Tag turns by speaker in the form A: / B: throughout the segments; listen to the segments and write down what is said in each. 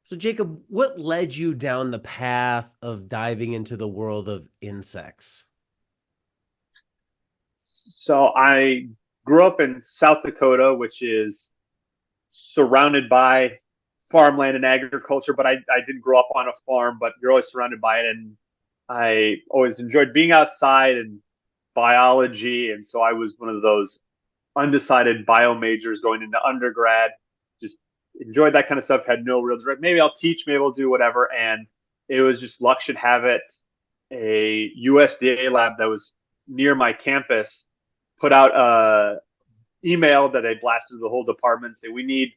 A: So, Jacob, what led you down the path of diving into the world of insects?
B: So I grew up in South Dakota, which is surrounded by farmland and agriculture, but I didn't grow up on a farm, but you're always surrounded by it. And I always enjoyed being outside and biology. And so I was one of those undecided bio majors going into undergrad, just enjoyed that kind of stuff, had no real direct, maybe I'll teach, maybe I'll do whatever. And it was just luck should have it. A USDA lab that was near my campus put out a email that they blasted to the whole department, say we need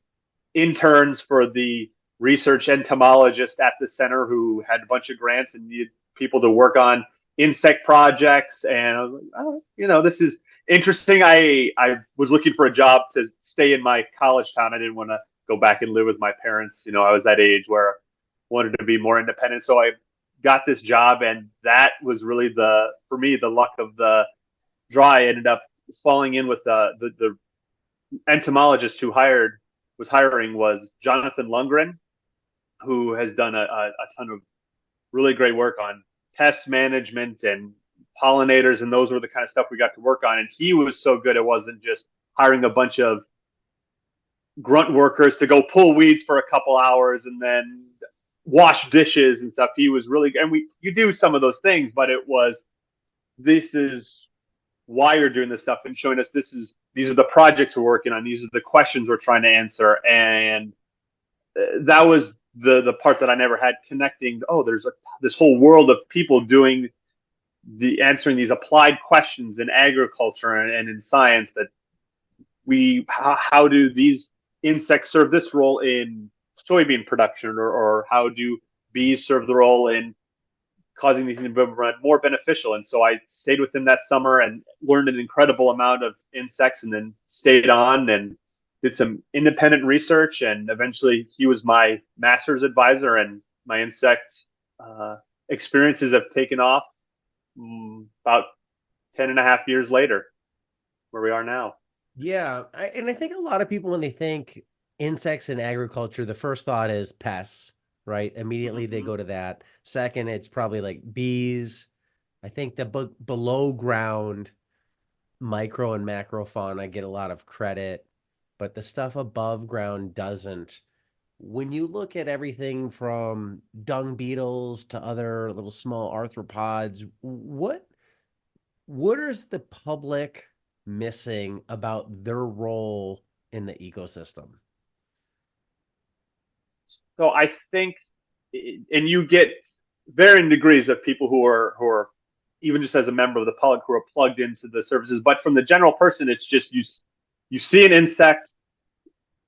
B: interns for the research entomologist at the center who had a bunch of grants and needed people to work on insect projects. And I was like, oh, this is interesting. I was looking for a job to stay in my college town. I didn't want to go back and live with my parents. I was that age where I wanted to be more independent. So I got this job, and that was really for me, the luck of the draw. I ended up falling in with the entomologist who was hiring was Jonathan Lundgren, who has done a ton of really great work on pest management and pollinators, and those were the kind of stuff we got to work on. And he was so good; it wasn't just hiring a bunch of grunt workers to go pull weeds for a couple hours and then wash dishes and stuff. He was really, and you do some of those things, but it was this is why you're doing this stuff and showing us these are the projects we're working on, these are the questions we're trying to answer. And that was the part that I never had, connecting. Oh, there's this whole world of people doing the answering these applied questions in agriculture and in science, that how do these insects serve this role in soybean production, or how do bees serve the role in causing these to be more beneficial. And so I stayed with him that summer and learned an incredible amount of insects, and then stayed on and did some independent research. And eventually he was my master's advisor, and my insect experiences have taken off about 10 and a half years later, where we are now.
A: Yeah, and I think a lot of people, when they think insects in agriculture, the first thought is pests, right? Immediately they
B: Mm-hmm.
A: go to that. Second, it's probably like bees. I think the below ground micro and macro fauna get a lot of credit, but the stuff above ground doesn't. When you look at everything from dung beetles to other little small arthropods, what is the public missing about their role in the ecosystem?
B: So I think, and you get varying degrees of people who are even just as a member of the public who are plugged into the services. But from the general person, it's just you see an insect,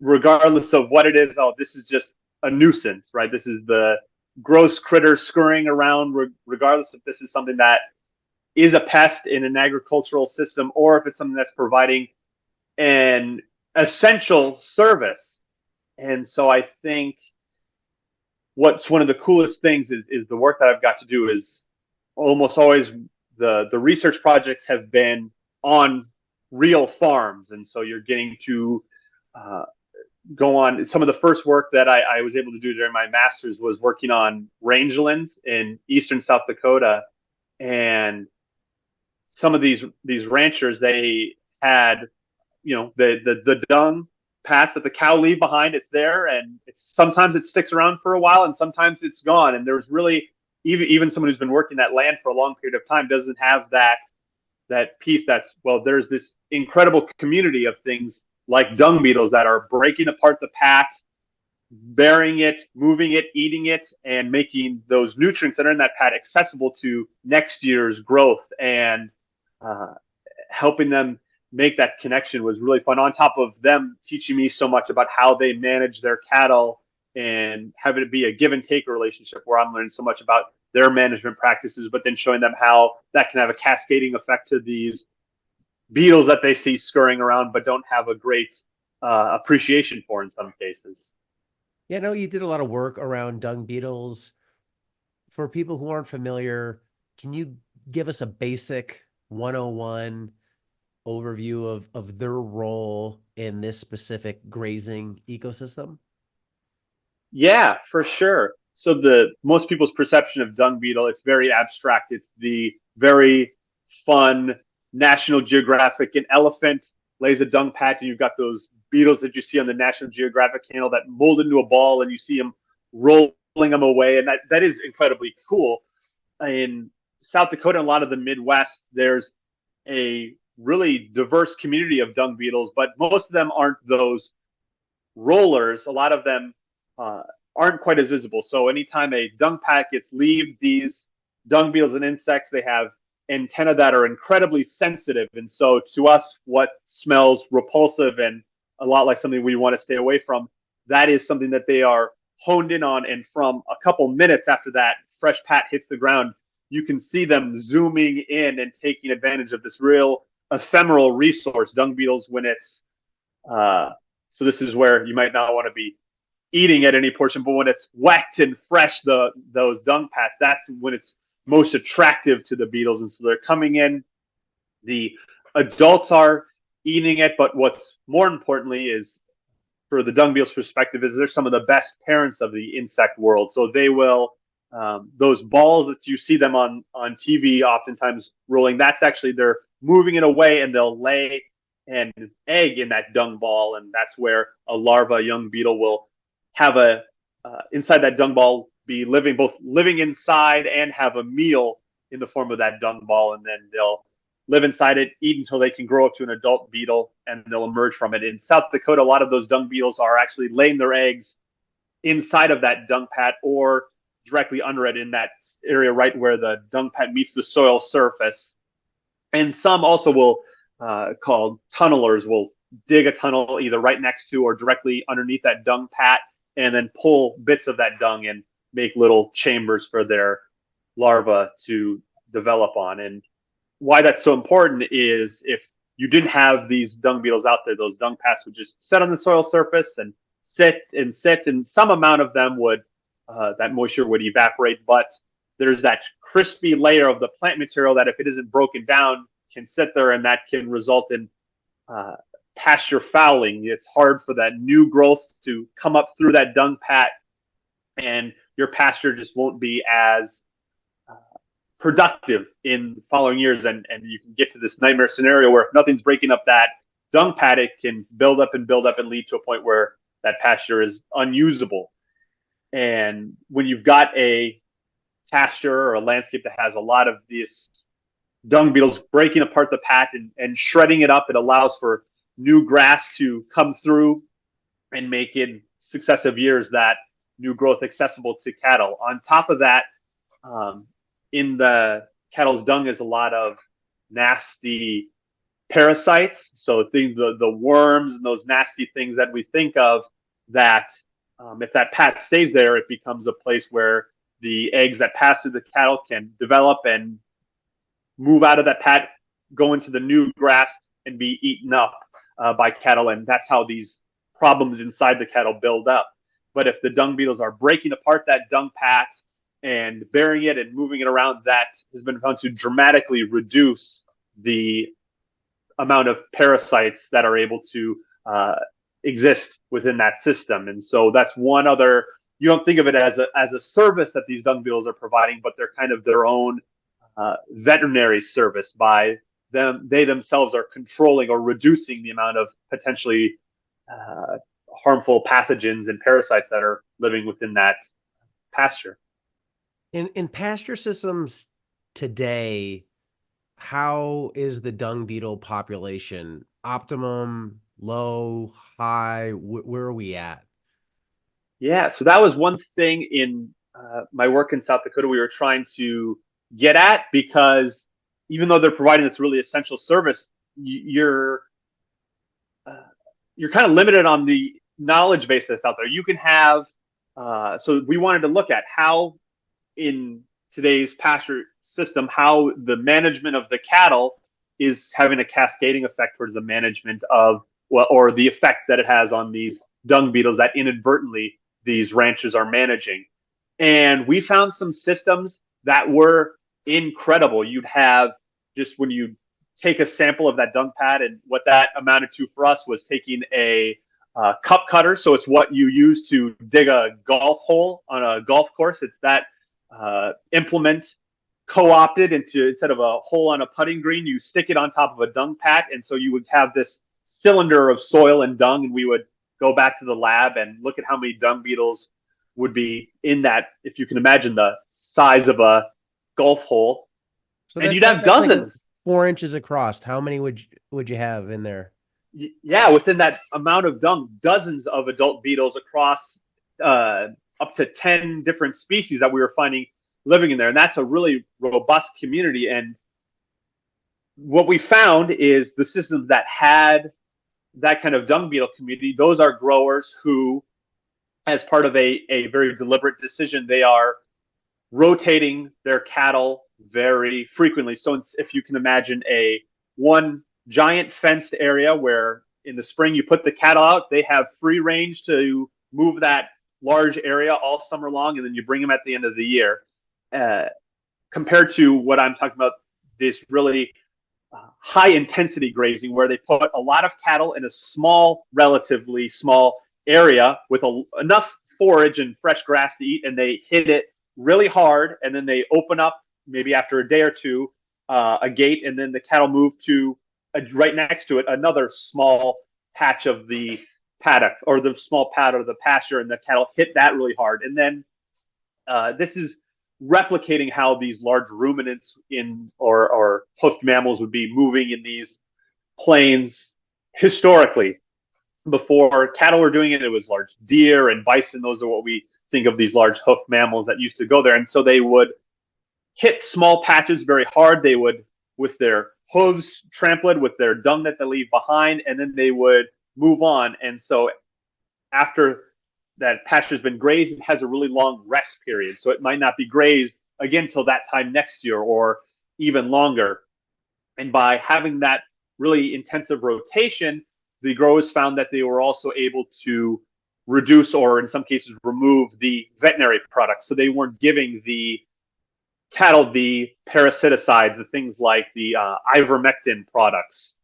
B: regardless of what it is. Oh, this is just a nuisance, right? This is the gross critter scurrying around, regardless if this is something that is a pest in an agricultural system, or if it's something that's providing an essential service. And so I think what's one of the coolest things is the work that I've got to do is almost always the research projects have been on real farms. And so you're getting to uh, go on. Some of the first work that I was able to do during my master's was working on rangelands in eastern South Dakota. And some of these ranchers, they had, the dung patch that the cow leave behind. It's there, and sometimes it sticks around for a while, and sometimes it's gone. And there's really, even someone who's been working that land for a long period of time doesn't have that piece. That's, well, there's this incredible community of things like dung beetles that are breaking apart the pat, burying it, moving it, eating it, and making those nutrients that are in that pat accessible to next year's growth. And uh, helping them make that connection was really fun. On top of them teaching me so much about how they manage their cattle and having it be a give and take relationship, where I'm learning so much about their management practices, but then showing them how that can have a cascading effect to these beetles that they see scurrying around but don't have a great appreciation for in some cases.
A: Yeah, no, you did a lot of work around dung beetles. For people who aren't familiar, can you give us a basic 101 overview of their role in this specific grazing ecosystem?
B: Yeah, for sure. So the most people's perception of dung beetle, it's very abstract. It's the very fun National Geographic. An elephant lays a dung patch, and you've got those beetles that you see on the National Geographic channel that mold into a ball, and you see them rolling them away, and that is incredibly cool. In South Dakota and a lot of the Midwest, there's a really diverse community of dung beetles, but most of them aren't those rollers. A lot of them uh, aren't quite as visible. So anytime a dung pat gets leave, these dung beetles and insects, they have antennae that are incredibly sensitive. And so to us, what smells repulsive and a lot like something we want to stay away from, that is something that they are honed in on. And from a couple minutes after that fresh pat hits the ground, you can see them zooming in and taking advantage of this real ephemeral resource. Dung beetles, when it's so this is where you might not want to be eating at any portion, but when it's wet and fresh, those dung pats, that's when it's most attractive to the beetles. And so they're coming in. The adults are eating it, but what's more importantly is for the dung beetles' perspective is they're some of the best parents of the insect world. So they will those balls that you see them on TV oftentimes rolling. That's actually they're moving it away, and they'll lay an egg in that dung ball, and that's where a larva, a young beetle, will have a inside that dung ball be living both living inside and have a meal in the form of that dung ball, and then they'll live inside it, eat until they can grow up to an adult beetle, and they'll emerge from it. In South Dakota, a lot of those dung beetles are actually laying their eggs inside of that dung pat or directly under it in that area right where the dung pat meets the soil surface. And some also will, called tunnelers, will dig a tunnel either right next to or directly underneath that dung pat and then pull bits of that dung and make little chambers for their larvae to develop on. And why that's so important is if you didn't have these dung beetles out there, those dung pats would just sit on the soil surface and sit and sit, and some amount of them would, that moisture would evaporate, but there's that crispy layer of the plant material that if it isn't broken down can sit there, and that can result in uh, pasture fouling. It's hard for that new growth to come up through that dung pat, and your pasture just won't be as productive in the following years. And you can get to this nightmare scenario where if nothing's breaking up that dung pad, it can build up and build up and lead to a point where that pasture is unusable. And when you've got a pasture or a landscape that has a lot of these dung beetles breaking apart the patch and shredding it up, it allows for new grass to come through and make in successive years that new growth accessible to cattle. On top of that, um, in the cattle's dung is a lot of nasty parasites. So the worms and those nasty things that we think of that if that pat stays there, it becomes a place where the eggs that pass through the cattle can develop and move out of that pat, go into the new grass, and be eaten up by cattle. And that's how these problems inside the cattle build up. But if the dung beetles are breaking apart that dung pat and burying it and moving it around, that has been found to dramatically reduce the amount of parasites that are able to exist within that system. And so that's one other, you don't think of it as a service that these dung beetles are providing, but they're kind of their own veterinary service by them. They themselves are controlling or reducing the amount of potentially harmful pathogens and parasites that are living within that pasture.
A: In pasture systems today, how is the dung beetle population? Optimum, low, high? Where are we at?
B: Yeah, so that was one thing in my work in South Dakota we were trying to get at, because even though they're providing this really essential service, uh, you're kind of limited on the knowledge base that's out there. You can have so we wanted to look at how in today's pasture system, how the management of the cattle is having a cascading effect towards the management of, well, or the effect that it has on these dung beetles that inadvertently these ranches are managing. And we found some systems that were incredible. You'd have, just when you take a sample of that dung pad, and what that amounted to for us was taking cup cutter. So it's what you use to dig a golf hole on a golf course. It's that implement co-opted into, instead of a hole on a putting green, you stick it on top of a dung pat. And so you would have this cylinder of soil and dung, and we would go back to the lab and look at how many dung beetles would be in that, if you can imagine the size of a golf hole.
A: So
B: And
A: that,
B: you'd have
A: that's like
B: dozens.
A: 4 inches across. How many would you have in there?
B: Yeah, within that amount of dung, dozens of adult beetles across up to 10 different species that we were finding living in there. And that's a really robust community. And what we found is the systems that had that kind of dung beetle community, those are growers who, as part of a very deliberate decision, they are rotating their cattle very frequently. So if you can imagine a one giant fenced area where in the spring you put the cattle out, they have free range to move that large area all summer long, and then you bring them at the end of the year. Compared to what I'm talking about, this really high intensity grazing where they put a lot of cattle in a small, relatively small area with enough forage and fresh grass to eat, and they hit it really hard, and then they open up maybe after a day or two a gate, and then the cattle move to right next to it another small patch of the paddock or the small pad of the pasture, and the cattle hit that really hard. And then this is replicating how these large ruminants or hoofed mammals would be moving in these plains historically. Before cattle were doing it, it was large deer and bison. Those are what we think of, these large hoofed mammals that used to go there. And so they would hit small patches very hard. They would, with their hooves, trample it with their dung that they leave behind, and then they would move on. And so after that pasture's been grazed, it has a really long rest period. So it might not be grazed again till that time next year or even longer. And by having that really intensive rotation, the growers found that they were also able to reduce, or in some cases remove, the veterinary products. So they weren't giving the cattle the parasiticides, the things like the ivermectin products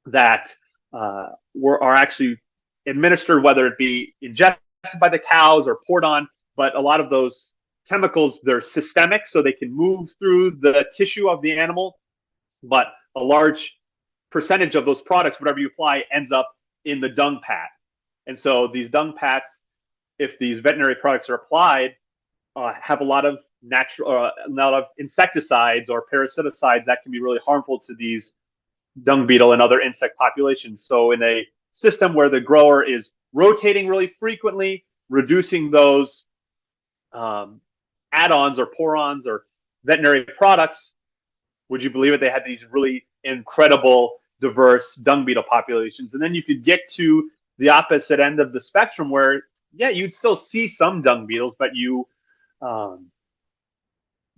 B: that are actually administered, whether it be ingested by the cows or poured on. But a lot of those chemicals, they're systemic, so they can move through the tissue of the animal. But a large percentage of those products, whatever you apply, ends up in the dung pat. And so these dung pats, if these veterinary products are applied, have a lot of a lot of insecticides or parasiticides that can be really harmful to these dung beetle and other insect populations. So in a system where the grower is rotating really frequently, reducing those add-ons or pour-ons or veterinary products, would you believe it, they had these really incredible, diverse dung beetle populations. And then you could get to the opposite end of the spectrum where, yeah, you'd still see some dung beetles, but you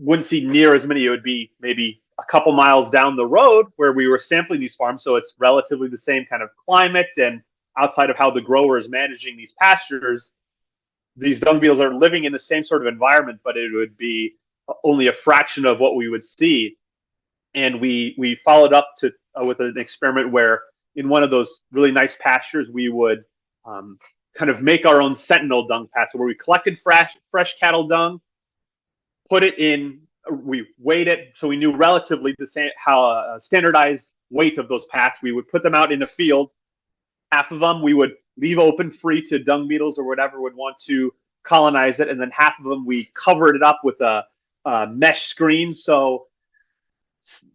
B: wouldn't see near as many. It would be maybe a couple miles down the road where we were sampling these farms. So it's relatively the same kind of climate, and outside of how the grower is managing these pastures, these dung beetles are living in the same sort of environment, but it would be only a fraction of what we would see. And we followed up to with an experiment where in one of those really nice pastures, we would kind of make our own sentinel dung pasture where we collected fresh cattle dung, put it in, we weighed it so we knew relatively the same, how a standardized weight of those pats. We would put them out in a field. Half of them we would leave open free to dung beetles or whatever would want to colonize it, and then half of them we covered it up with a mesh screen, so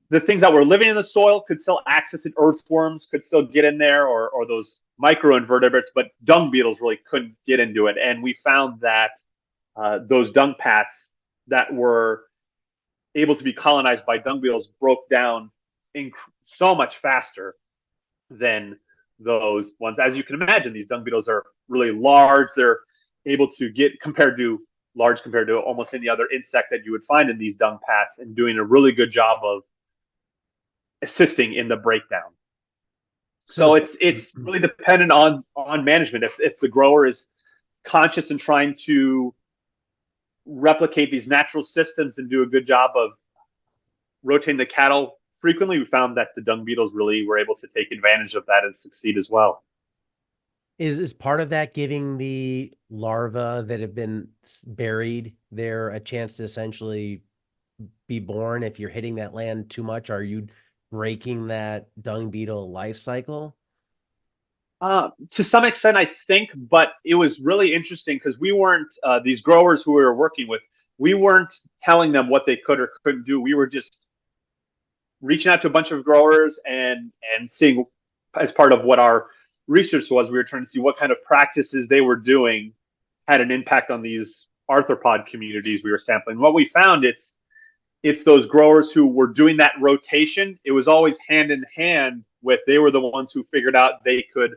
B: the things that were living in the soil could still access it. Earthworms could still get in there, or those microinvertebrates, but dung beetles really couldn't get into it. And we found that those dung pats that were able to be colonized by dung beetles broke down so much faster than those ones. As you can imagine, these dung beetles are really large. They're able to get compared to almost any other insect that you would find in these dung pats, and doing a really good job of assisting in the breakdown. So it's really dependent on management. If the grower is conscious and trying to replicate these natural systems and do a good job of rotating the cattle frequently, we found that the dung beetles really were able to take advantage of that and succeed as well.
A: Is part of that giving the larvae that have been buried there a chance to essentially be born? If you're hitting that land too much, are you breaking that dung beetle life cycle?
B: To some extent, I think, but it was really interesting because we weren't these growers who we were working with. We weren't telling them what they could or couldn't do. We were just reaching out to a bunch of growers and seeing, as part of what our research was, we were trying to see what kind of practices they were doing had an impact on these arthropod communities we were sampling. What we found, it's those growers who were doing that rotation. It was always hand in hand with, they were the ones who figured out they could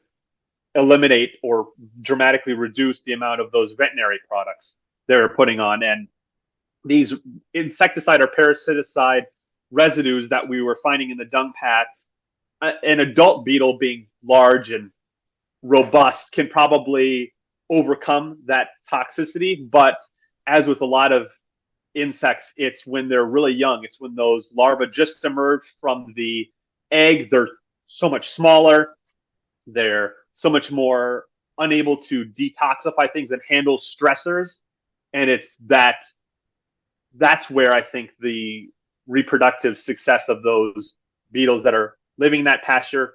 B: eliminate or dramatically reduce the amount of those veterinary products they were putting on. And these insecticide or parasiticide residues that we were finding in the dung pats, an adult beetle being large and robust can probably overcome that toxicity. But as with a lot of insects, it's when they're really young. It's when those larvae just emerge from the egg. They're so much smaller. They're so much more unable to detoxify things and handle stressors. And it's that's where I think the reproductive success of those beetles that are living in that pasture,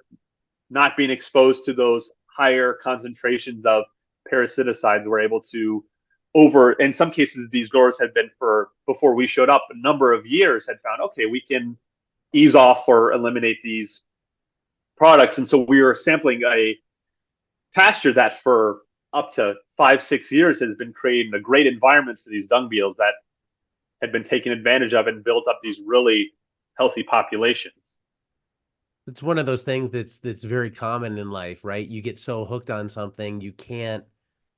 B: not being exposed to those higher concentrations of parasiticides, were able to, over, in some cases, these growers had been, for before we showed up, a number of years, had found, okay, we can ease off or eliminate these products. And so we were sampling a pasture that for up to 5-6 years has been creating a great environment for these dung beetles that had been taken advantage of and built up these really healthy populations.
A: It's one of those things that's very common in life, right? You get so hooked on something, you can't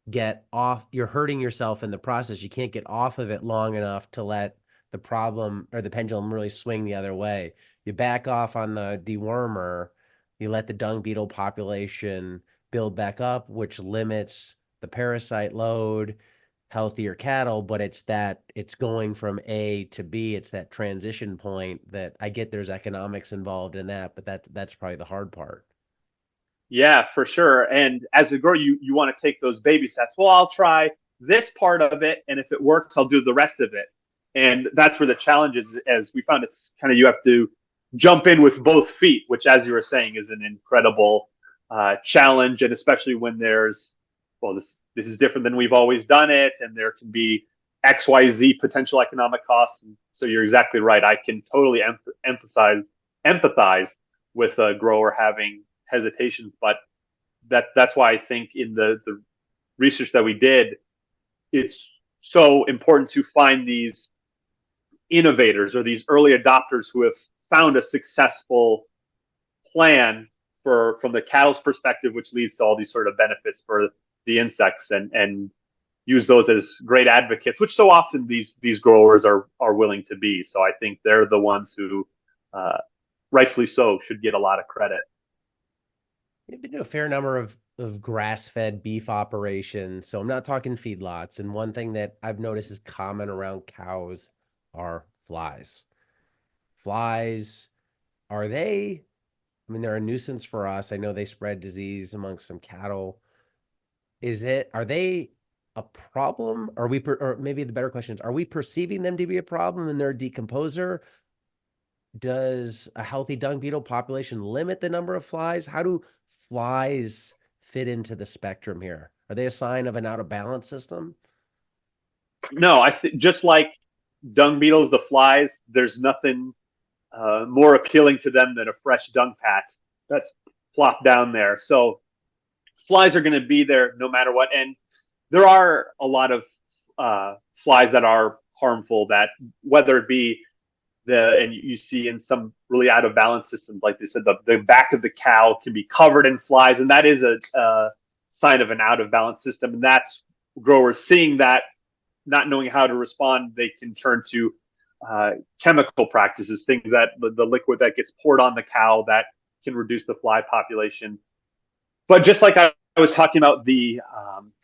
A: get off. You're hurting yourself in the process. You can't get off of it long enough to let the problem or the pendulum really swing the other way. You back off on the dewormer, you let the dung beetle population build back up, which limits the parasite load, healthier cattle, but it's going from A to B. It's that transition point that I get there's economics involved in that, but that's probably the hard part.
B: Yeah, for sure. And as a grower, you want to take those baby steps. Well, I'll try this part of it, and if it works, I'll do the rest of it. And that's where the challenge is. As we found, it's kind of, you have to jump in with both feet, which, as you were saying, is an incredible challenge. And especially when there's, well, this is different than we've always done it, and there can be XYZ potential economic costs. And so you're exactly right. I can totally empathize with a grower having hesitations, but that's why I think in the research that we did, it's so important to find these innovators or these early adopters who have found a successful plan for, from the cattle's perspective, which leads to all these sort of benefits for the insects, and use those as great advocates, which so often these growers are willing to be. So I think they're the ones who, rightfully so, should get a lot of credit.
A: We've been to a fair number of grass-fed beef operations, so I'm not talking feedlots. And one thing that I've noticed is common around cows are flies. Flies, are they, I mean, they're a nuisance for us. I know they spread disease amongst some cattle. Are they a problem? Or maybe the better question is, are we perceiving them to be a problem and they're a decomposer? Does a healthy dung beetle population limit the number of flies? How do flies fit into the spectrum here? Are they a sign of an out of balance system?
B: No, just like dung beetles, the flies, there's nothing more appealing to them than a fresh dung pat that's plopped down there. So flies are going to be there no matter what. And there are a lot of flies that are harmful, that whether it be and you see in some really out of balance systems, like they said, the back of the cow can be covered in flies, and that is a sign of an out of balance system. And that's growers seeing that, not knowing how to respond, they can turn to chemical practices, things that the liquid that gets poured on the cow that can reduce the fly population. But just like I was talking about the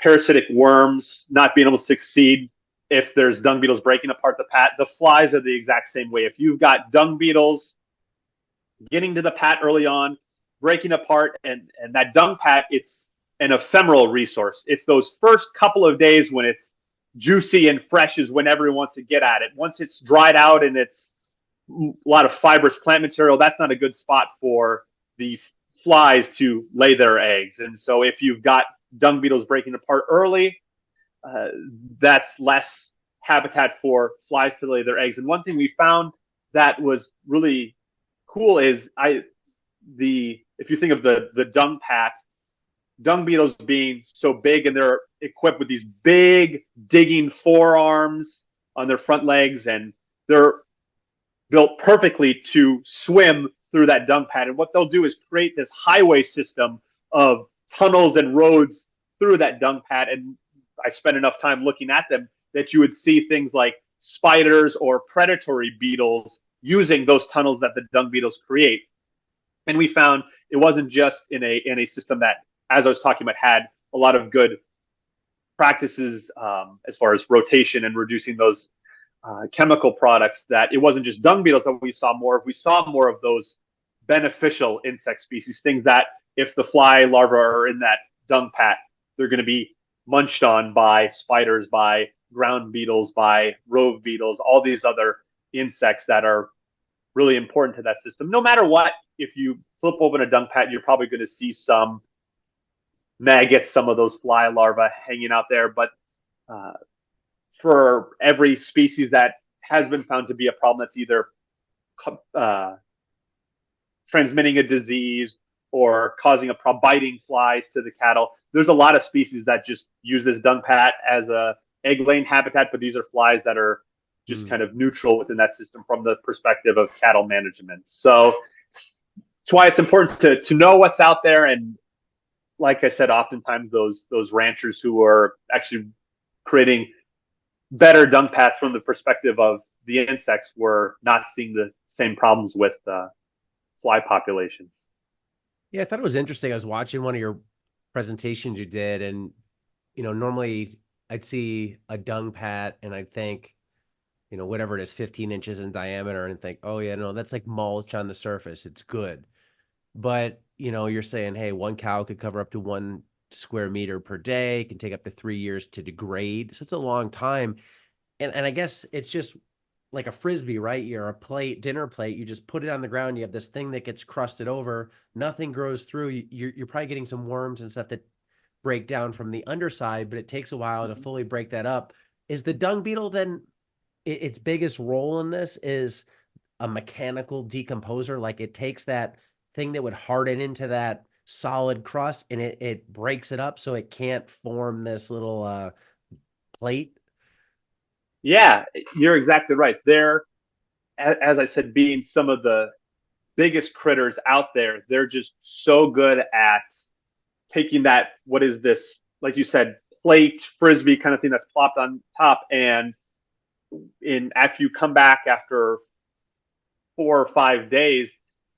B: parasitic worms not being able to succeed if there's dung beetles breaking apart the pat, the flies are the exact same way. If you've got dung beetles getting to the pat early on, breaking apart, and that dung pat, it's an ephemeral resource. It's those first couple of days when it's juicy and fresh is when everyone wants to get at it. Once it's dried out and it's a lot of fibrous plant material, that's not a good spot for the flies to lay their eggs. And so if you've got dung beetles breaking apart early, uh, that's less habitat for flies to lay their eggs. And one thing we found that was really cool is if you think of the dung pat, dung beetles being so big and they're equipped with these big digging forearms on their front legs, and they're built perfectly to swim through that dung pat. And what they'll do is create this highway system of tunnels and roads through that dung pat. And I spent enough time looking at them that you would see things like spiders or predatory beetles using those tunnels that the dung beetles create. And we found it wasn't just in a system that, as I was talking about, had a lot of good practices as far as rotation and reducing those chemical products, that it wasn't just dung beetles that we saw more of. We saw more of those beneficial insect species, things that if the fly larvae are in that dung pat, they're going to be munched on by spiders, by ground beetles, by rove beetles, all these other insects that are really important to that system. No matter what, if you flip open a dung pat, you're probably going to see some maggots, some of those fly larvae hanging out there. But for every species that has been found to be a problem, that's either transmitting a disease or causing a problem, biting flies to the cattle, there's a lot of species that just use this dung pat as a egg laying habitat, but these are flies that are just kind of neutral within that system from the perspective of cattle management. So that's why it's important to know what's out there. And like I said, oftentimes those ranchers who are actually creating better dung paths from the perspective of the insects were not seeing the same problems with fly populations.
A: Yeah, I thought it was interesting. I was watching one of your presentations you did, and normally I'd see a dung pat and I'd think, whatever it is, 15 inches in diameter, and think, oh yeah, no, that's like mulch on the surface. It's good. But, you're saying, hey, one cow could cover up to 1 square meter per day, can take up to 3 years to degrade. So it's a long time. And I guess it's just like a frisbee, right? You're a dinner plate. You just put it on the ground. You have this thing that gets crusted over. Nothing grows through. You're probably getting some worms and stuff that break down from the underside, but it takes a while to fully break that up. Is the dung beetle then its biggest role in this is a mechanical decomposer? Like it takes that thing that would harden into that solid crust and it breaks it up so it can't form this little plate?
B: Yeah, you're exactly right. They're, as I said, being some of the biggest critters out there, they're just so good at taking that, what is this, like you said, plate, frisbee kind of thing that's plopped on top. And after you come back after 4 or 5 days,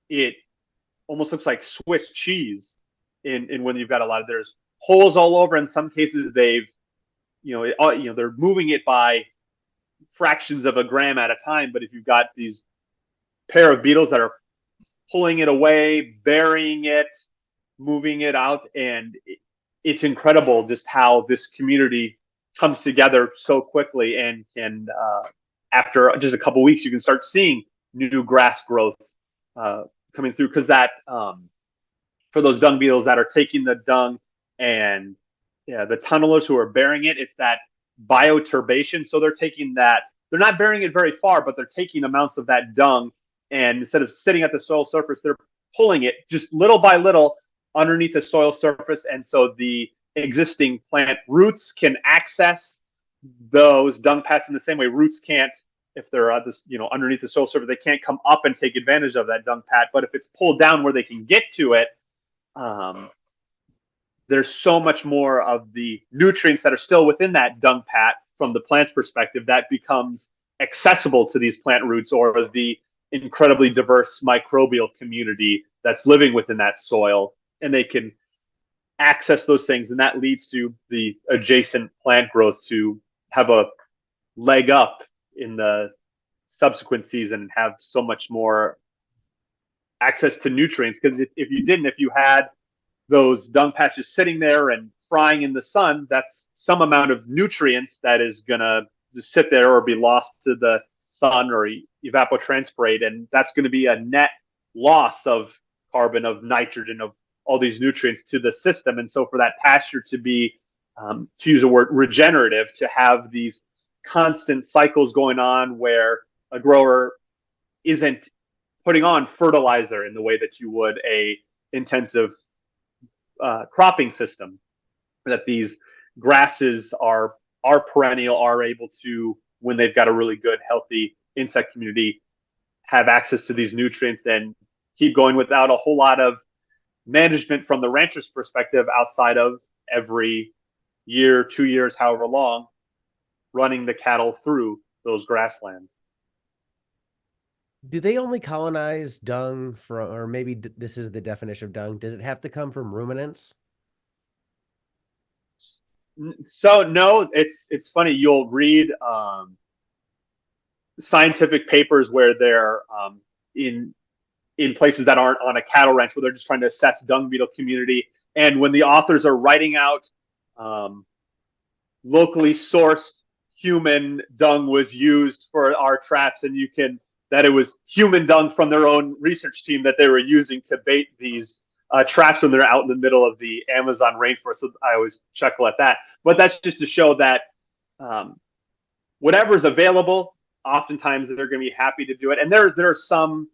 B: it almost looks like Swiss cheese in when you've got a lot of, there's holes all over. In some cases, they've, they're moving it by fractions of a gram at a time. But if you've got these pair of beetles that are pulling it away, burying it, moving it out, and it's incredible just how this community comes together so quickly. And after just a couple of weeks, you can start seeing new grass growth coming through, because that for those dung beetles that are taking the dung and the tunnelers who are burying it, it's that bioturbation. So they're taking that, they're not burying it very far, but they're taking amounts of that dung, and instead of sitting at the soil surface, they're pulling it just little by little underneath the soil surface. And so the existing plant roots can access those dung pats in the same way roots can't. If they're underneath the soil surface, they can't come up and take advantage of that dung pat. But if it's pulled down where they can get to it, there's so much more of the nutrients that are still within that dung pat from the plant's perspective that becomes accessible to these plant roots or the incredibly diverse microbial community that's living within that soil, and they can access those things, and that leads to the adjacent plant growth to have a leg up in the subsequent season and have so much more access to nutrients. Because if you had those dung patches sitting there and frying in the sun, that's some amount of nutrients that is going to just sit there or be lost to the sun or evapotranspirate. And that's going to be a net loss of carbon, of nitrogen, of all these nutrients to the system. And so for that pasture to be, to use the word regenerative, to have these constant cycles going on where a grower isn't putting on fertilizer in the way that you would a intensive cropping system, that these grasses are perennial, are able to, when they've got a really good healthy insect community, have access to these nutrients and keep going without a whole lot of management from the rancher's perspective, outside of every year, 2 years, however long, running the cattle through those grasslands.
A: Do they only colonize dung from, or maybe this is the definition of dung? Does it have to come from ruminants?
B: So no, it's funny. You'll read scientific papers where they're in places that aren't on a cattle ranch, where they're just trying to assess dung beetle community. And when the authors are writing out locally sourced human dung was used for our traps, and you can, that it was human dung from their own research team that they were using to bait these traps when they're out in the middle of the Amazon rainforest. So I always chuckle at that. But that's just to show that whatever's available, oftentimes they're going to be happy to do it. And there are some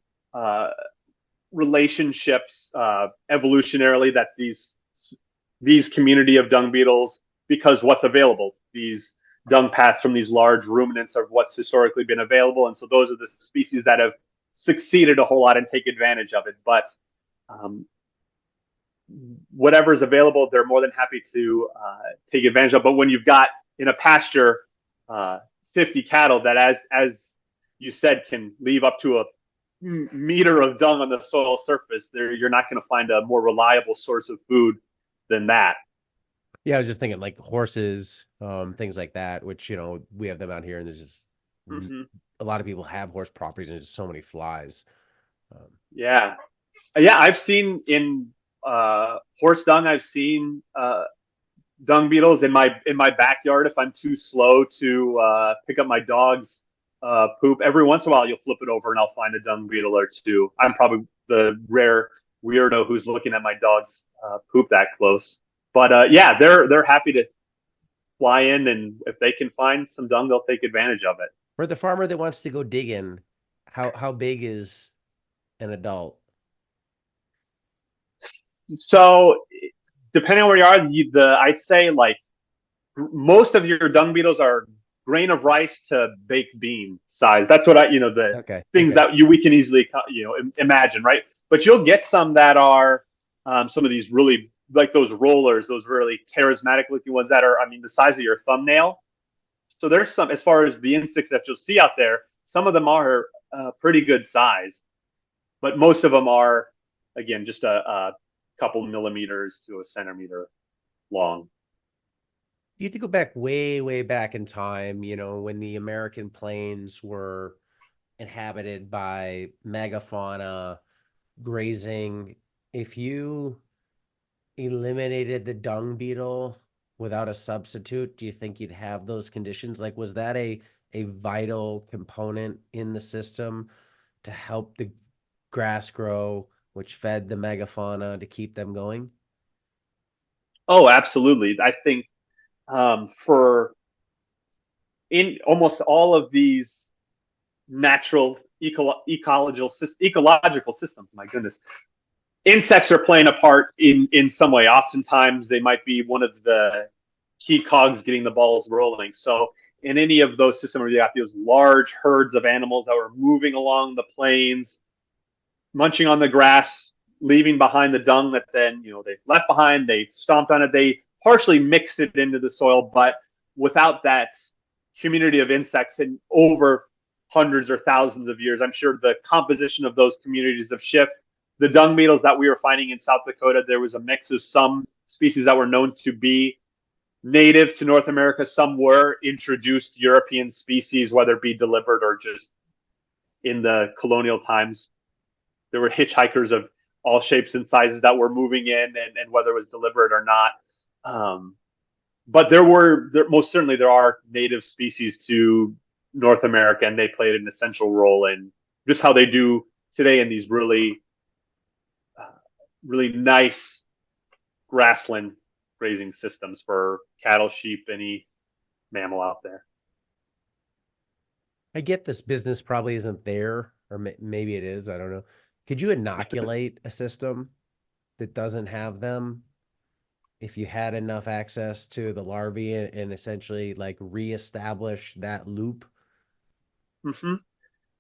B: relationships evolutionarily that these community of dung beetles, because what's available, these dung paths from these large ruminants are what's historically been available, and so those are the species that have succeeded a whole lot and take advantage of it. But whatever's available, they're more than happy to take advantage of. But when you've got in a pasture 50 cattle that, as you said, can leave up to a meter of dung on the soil surface, there you're not going to find a more reliable source of food than that.
A: Yeah, I was just thinking like horses, things like that, which, we have them out here and there's just
B: Mm-hmm.
A: a lot of people have horse properties and there's so many flies.
B: Yeah, yeah. I've seen in horse dung. I've seen dung beetles in my backyard. If I'm too slow to pick up my dog's poop, every once in a while you'll flip it over and I'll find a dung beetle or two. I'm probably the rare weirdo who's looking at my dog's poop that close. But yeah, they're happy to fly in, and if they can find some dung, they'll take advantage of it.
A: For the farmer that wants to go digging, how big is an adult?
B: So depending on where you are, I'd say like most of your dung beetles are grain of rice to baked bean size. That's what the
A: Okay,
B: things
A: okay.
B: that we can easily imagine, right? But you'll get some that are some of these really, like those rollers, those really charismatic looking ones that are, I mean, the size of your thumbnail. So there's some, as far as the insects that you'll see out there, some of them are pretty good size, but most of them are, again, just a couple millimeters to a centimeter long.
A: You have to go back way, way back in time, when the American plains were inhabited by megafauna, grazing. If you eliminated the dung beetle without a substitute, do you think you'd have those conditions? Like, was that a vital component in the system to help the grass grow, which fed the megafauna to keep them going?
B: Oh, absolutely. I think for in almost all of these natural ecological systems, my goodness, insects are playing a part in some way. Oftentimes, they might be one of the key cogs getting the balls rolling. So, in any of those systems where you got those large herds of animals that were moving along the plains, munching on the grass, leaving behind the dung that then they left behind, they stomped on it, they partially mixed it into the soil, but without that community of insects and over hundreds or thousands of years, I'm sure the composition of those communities have shifted. The dung beetles that we were finding in South Dakota, there was a mix of some species that were known to be native to North America. Some were introduced European species, whether it be delivered or just in the colonial times. There were hitchhikers of all shapes and sizes that were moving in, and whether it was deliberate or not. But most certainly there are native species to North America, and they played an essential role in just how they do today in these really nice grassland grazing systems for cattle, sheep, any mammal out there.
A: I get this business probably isn't there, or maybe it is. I don't know. Could you inoculate a system that doesn't have them if you had enough access to the larvae and essentially like reestablish that loop?
B: Mm-hmm.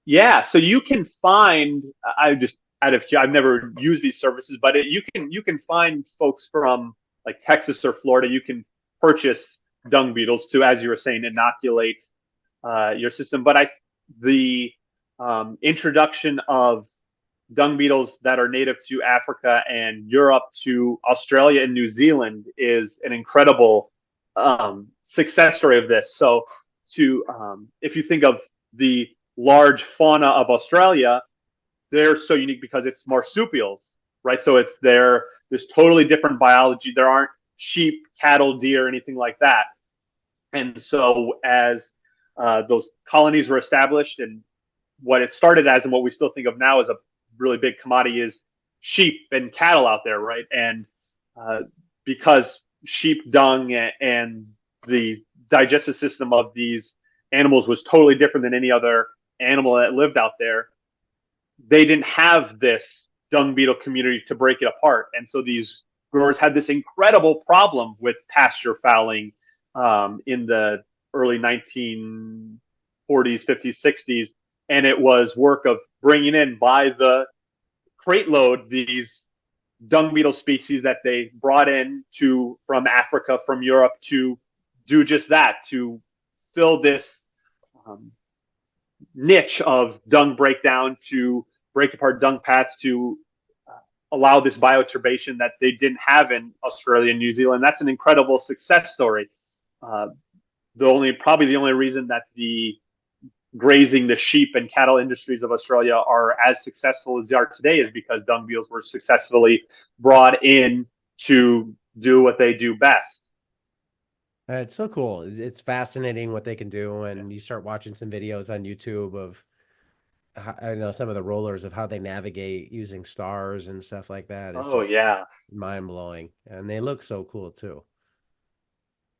B: Yeah, so you can find. I just I've never used these services, but you can find folks from like Texas or Florida. You can purchase dung beetles to, as you were saying, inoculate your system. But the introduction of dung beetles that are native to Africa and Europe to Australia and New Zealand is an incredible success story of this. So, if you think of the large fauna of Australia, they're so unique because it's marsupials, right? So there's totally different biology. There aren't sheep, cattle, deer, anything like that. And so as those colonies were established, and what it started as and what we still think of now as a really big commodity is sheep and cattle out there, right? And uh, because sheep dung and the digestive system of these animals was totally different than any other animal that lived out there, they didn't have this dung beetle community to break it apart. And so these growers had this incredible problem with pasture fouling in the early 1940s, 50s, 60s. And it was work of bringing in by the crate load these dung beetle species that they brought in from Africa, from Europe, to do just that, to fill this um, niche of dung breakdown, to break apart dung pats, to allow this bioturbation that they didn't have in Australia and New Zealand. That's an incredible success story. Uh, probably the only reason that the grazing, the sheep and cattle industries of Australia are as successful as they are today is because dung beetles were successfully brought in to do what they do best.
A: It's so cool. It's fascinating what they can do, and you start watching some videos on YouTube of I know some of the rollers of how they navigate using stars and stuff like that. It's
B: Oh
A: just
B: yeah,
A: mind blowing, and they look so cool too.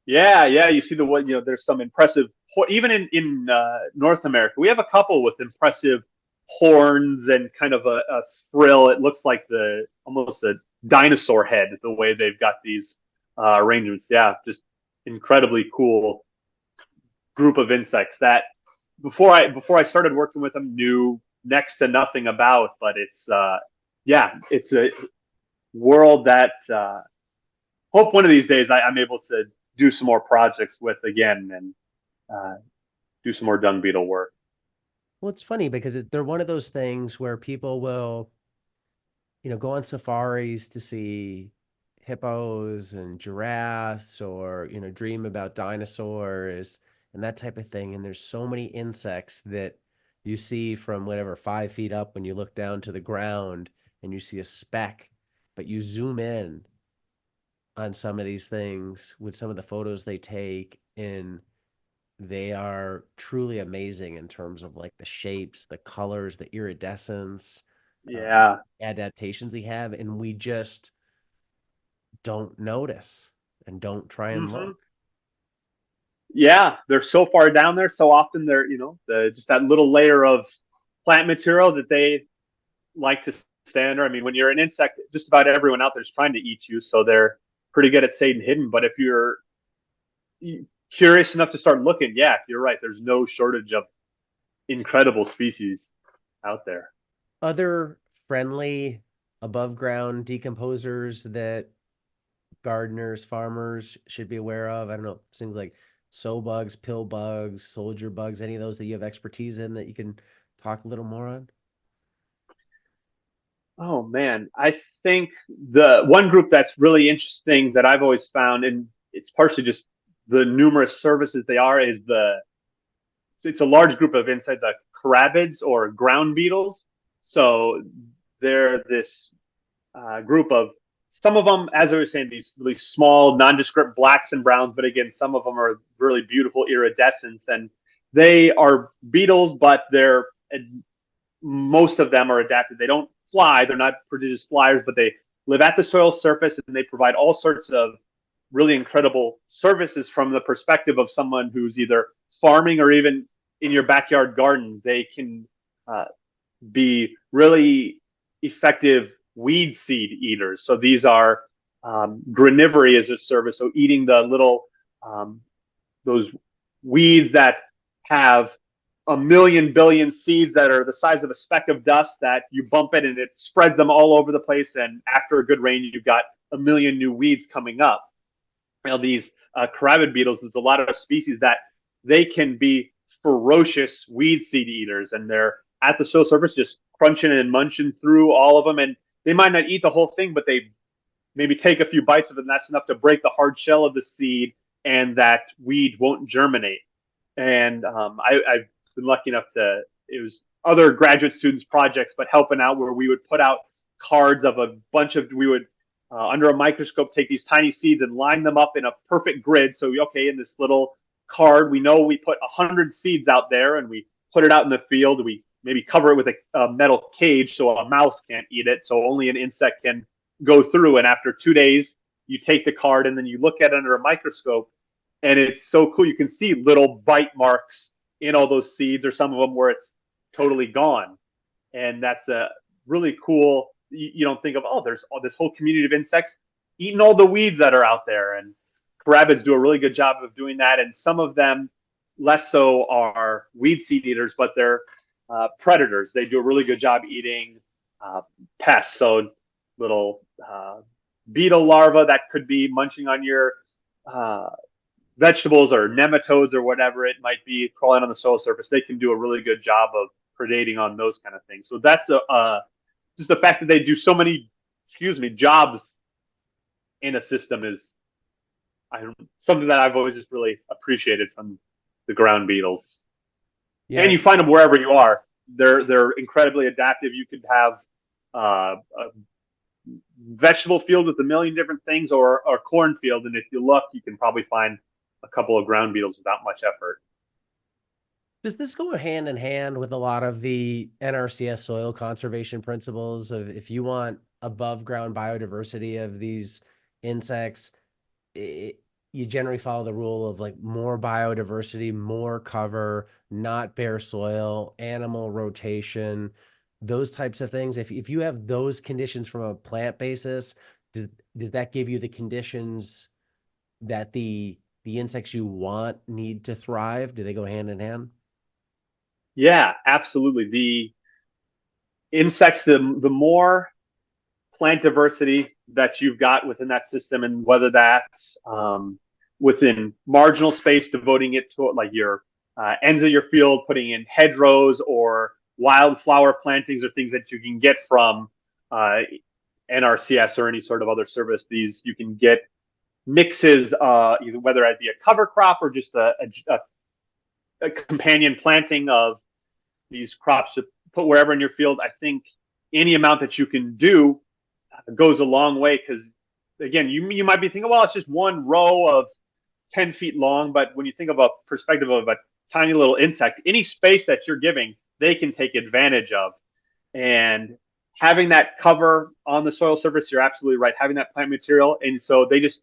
B: yeah. You see there's some impressive, even in North America. We have a couple with impressive horns and kind of a frill. It looks like almost a dinosaur head the way they've got these arrangements. Yeah, just incredibly cool group of insects that before I started working with them knew next to nothing about. But it's a world that hope one of these days I'm able to do some more projects with again, and uh, do some more dung beetle work.
A: Well, it's funny because they're one of those things where people will, go on safaris to see hippos and giraffes or, dream about dinosaurs and that type of thing. And there's so many insects that you see from whatever 5 feet up when you look down to the ground and you see a speck, but you zoom in on some of these things with some of the photos they take, and they are truly amazing in terms of like the shapes, the colors, the iridescence, uh,
B: Yeah.
A: adaptations they have, and we just don't notice and don't try and
B: Hmm.
A: look.
B: Yeah, they're so far down there. So often they're just that little layer of plant material that they like to stay under. I mean, when you're an insect, just about everyone out there is trying to eat you, so they're pretty good at staying hidden. But if you're curious enough to start looking, yeah, you're right. There's no shortage of incredible species out there.
A: Other friendly above ground decomposers that gardeners, farmers should be aware of. I don't know, things like sow bugs, pill bugs, soldier bugs, any of those that you have expertise in that you can talk a little more on?
B: Oh man, I think the one group that's really interesting that I've always found, and it's partially just the numerous services they are, is it's a large group of inside the carabids or ground beetles. So they're this. group of some of them, as I was saying, these really small, nondescript blacks and browns, but again, some of them are really beautiful iridescents, and they are beetles, but they're most of them are adapted. They don't fly; they're not prodigious flyers, but they live at the soil surface, and they provide all sorts of really incredible services from the perspective of someone who's either farming or even in your backyard garden. They can uh, be really effective weed seed eaters. So these are granivory as a service, so eating the little those weeds that have a million billion seeds that are the size of a speck of dust that you bump it and it spreads them all over the place. And after a good rain, you've got a million new weeds coming up. You know, these carabid beetles, there's a lot of species that they can be ferocious weed seed eaters, and they're at the soil surface just crunching and munching through all of them. And they might not eat the whole thing, but they maybe take a few bites of it, and that's enough to break the hard shell of the seed, and that weed won't germinate. And I've been lucky enough to, it was other graduate students' projects, but helping out where we would put out cards of a bunch of, we would under a microscope take these tiny seeds and line them up in a perfect grid. So, okay, in this little card, we know we put 100 seeds out there and we put it out in the field. We maybe cover it with a metal cage so a mouse can't eat it. So only an insect can go through. And after 2 days, you take the card and then you look at it under a microscope, and it's so cool. You can see little bite marks in all those seeds, or some of them where it's totally gone. And that's a really cool. You don't think of, oh, there's all this whole community of insects eating all the weeds that are out there. And carabids do a really good job of doing that. And some of them less so are weed seed eaters, but they're predators. They do a really good job eating pests. So little beetle larvae that could be munching on your vegetables, or nematodes or whatever it might be crawling on the soil surface. They can do a really good job of predating on those kind of things. So that's just the fact that they do so many, jobs in a system is something that I've always just really appreciated from the ground beetles. And
A: Yeah.
B: you find them wherever you are. They're incredibly adaptive. You could have a vegetable field with a million different things, or a cornfield, and if you look, you can probably find a couple of ground beetles without much effort.
A: Does this go hand in hand with a lot of the NRCS soil conservation principles of if you want above ground biodiversity of these insects, it, you generally follow the rule of like more biodiversity, more cover, not bare soil, animal rotation, those types of things. If you have those conditions from a plant basis, does, does that give you the conditions that the insects you want need to thrive? Do they go hand in hand?
B: Yeah, absolutely. The insects, the more plant diversity that you've got within that system, and whether that's within marginal space, devoting it to like your ends of your field, putting in hedgerows or wildflower plantings, or things that you can get from uh, NRCS or any sort of other service. These you can get mixes, either whether it be a cover crop or just a companion planting of these crops to put wherever in your field. I think any amount that you can do goes a long way, because again, you might be thinking, well, it's just one row of 10 feet long, but when you think of a perspective of a tiny little insect, any space that you're giving, they can take advantage of. And having that cover on the soil surface, you're absolutely right, having that plant material, and so they just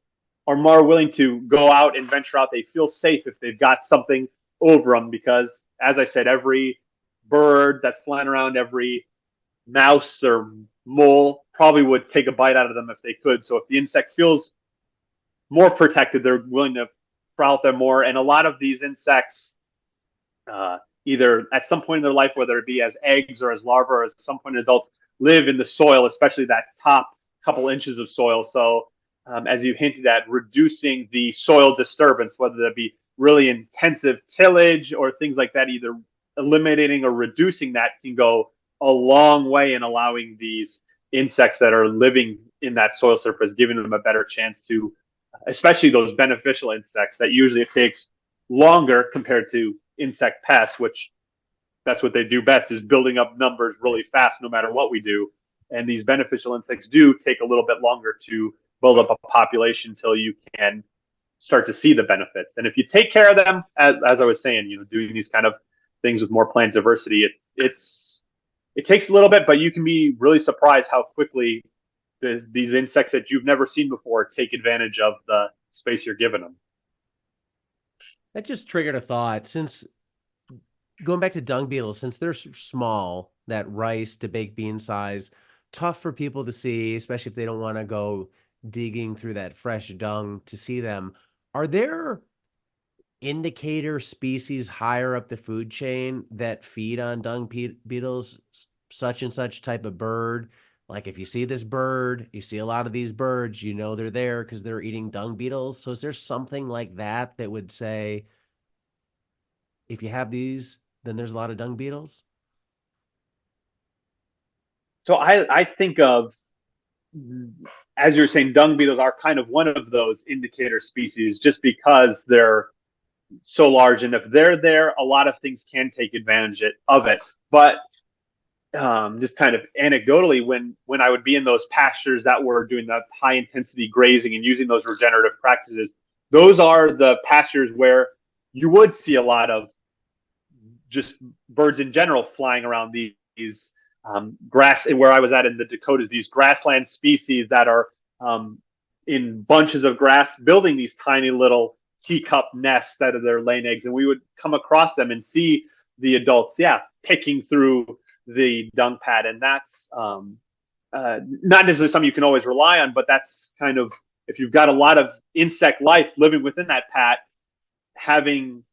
B: are more willing to go out and venture out. They feel safe if they've got something over them, because as I said, every bird that's flying around, every mouse or mole probably would take a bite out of them if they could. So if the insect feels more protected, they're willing to prowl out there more. And a lot of these insects, either at some point in their life, whether it be as eggs or as larvae or as some point in adults, live in the soil, especially that top couple inches of soil. So as you hinted at, reducing the soil disturbance, whether that be really intensive tillage or things like that, either eliminating or reducing that can go a long way in allowing these insects that are living in that soil surface, giving them a better chance to, especially those beneficial insects that usually it takes longer compared to insect pests, which that's what they do best, is building up numbers really fast no matter what we do. And these beneficial insects do take a little bit longer to build up a population until you can start to see the benefits. And if you take care of them, as I was saying, doing these kind of things with more plant diversity, it takes a little bit, but you can be really surprised how quickly these insects that you've never seen before take advantage of the space you're giving them.
A: That just triggered a thought. Since going back to dung beetles, since they're small, that rice to baked bean size, tough for people to see, especially if they don't want to go digging through that fresh dung to see them. Are there indicator species higher up the food chain that feed on dung beetles, such and such type of bird? Like if you see this bird, you see a lot of these birds, you know they're there because they're eating dung beetles. So is there something like that that would say, if you have these, then there's a lot of dung beetles?
B: So I think of, as you're saying, dung beetles are kind of one of those indicator species just because they're so large. And if they're there, a lot of things can take advantage of it. But just kind of anecdotally, when I would be in those pastures that were doing that high intensity grazing and using those regenerative practices, those are the pastures where you would see a lot of just birds in general flying around these grass. Where I was at in the Dakotas, these grassland species that are in bunches of grass, building these tiny little teacup nests that are their laying eggs, and we would come across them and see the adults, picking through the dung pad, and that's not necessarily something you can always rely on, but that's kind of, if you've got a lot of insect life living within that pat, having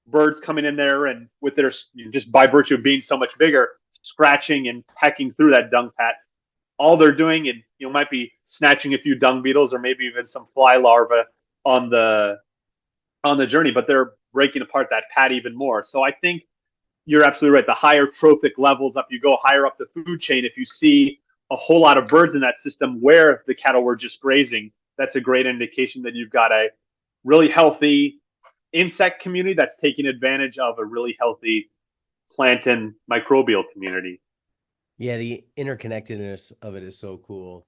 B: birds coming in there and with their, just by virtue of being so much bigger, scratching and pecking through that dung pat, all they're doing, and might be snatching a few dung beetles or maybe even some fly larvae on the journey, but they're breaking apart that pat even more. So I think you're absolutely right. The higher trophic levels up you go, higher up the food chain, if you see a whole lot of birds in that system where the cattle were just grazing, that's a great indication that you've got a really healthy insect community that's taking advantage of a really healthy plant and microbial community.
A: Yeah, the interconnectedness of it is so cool.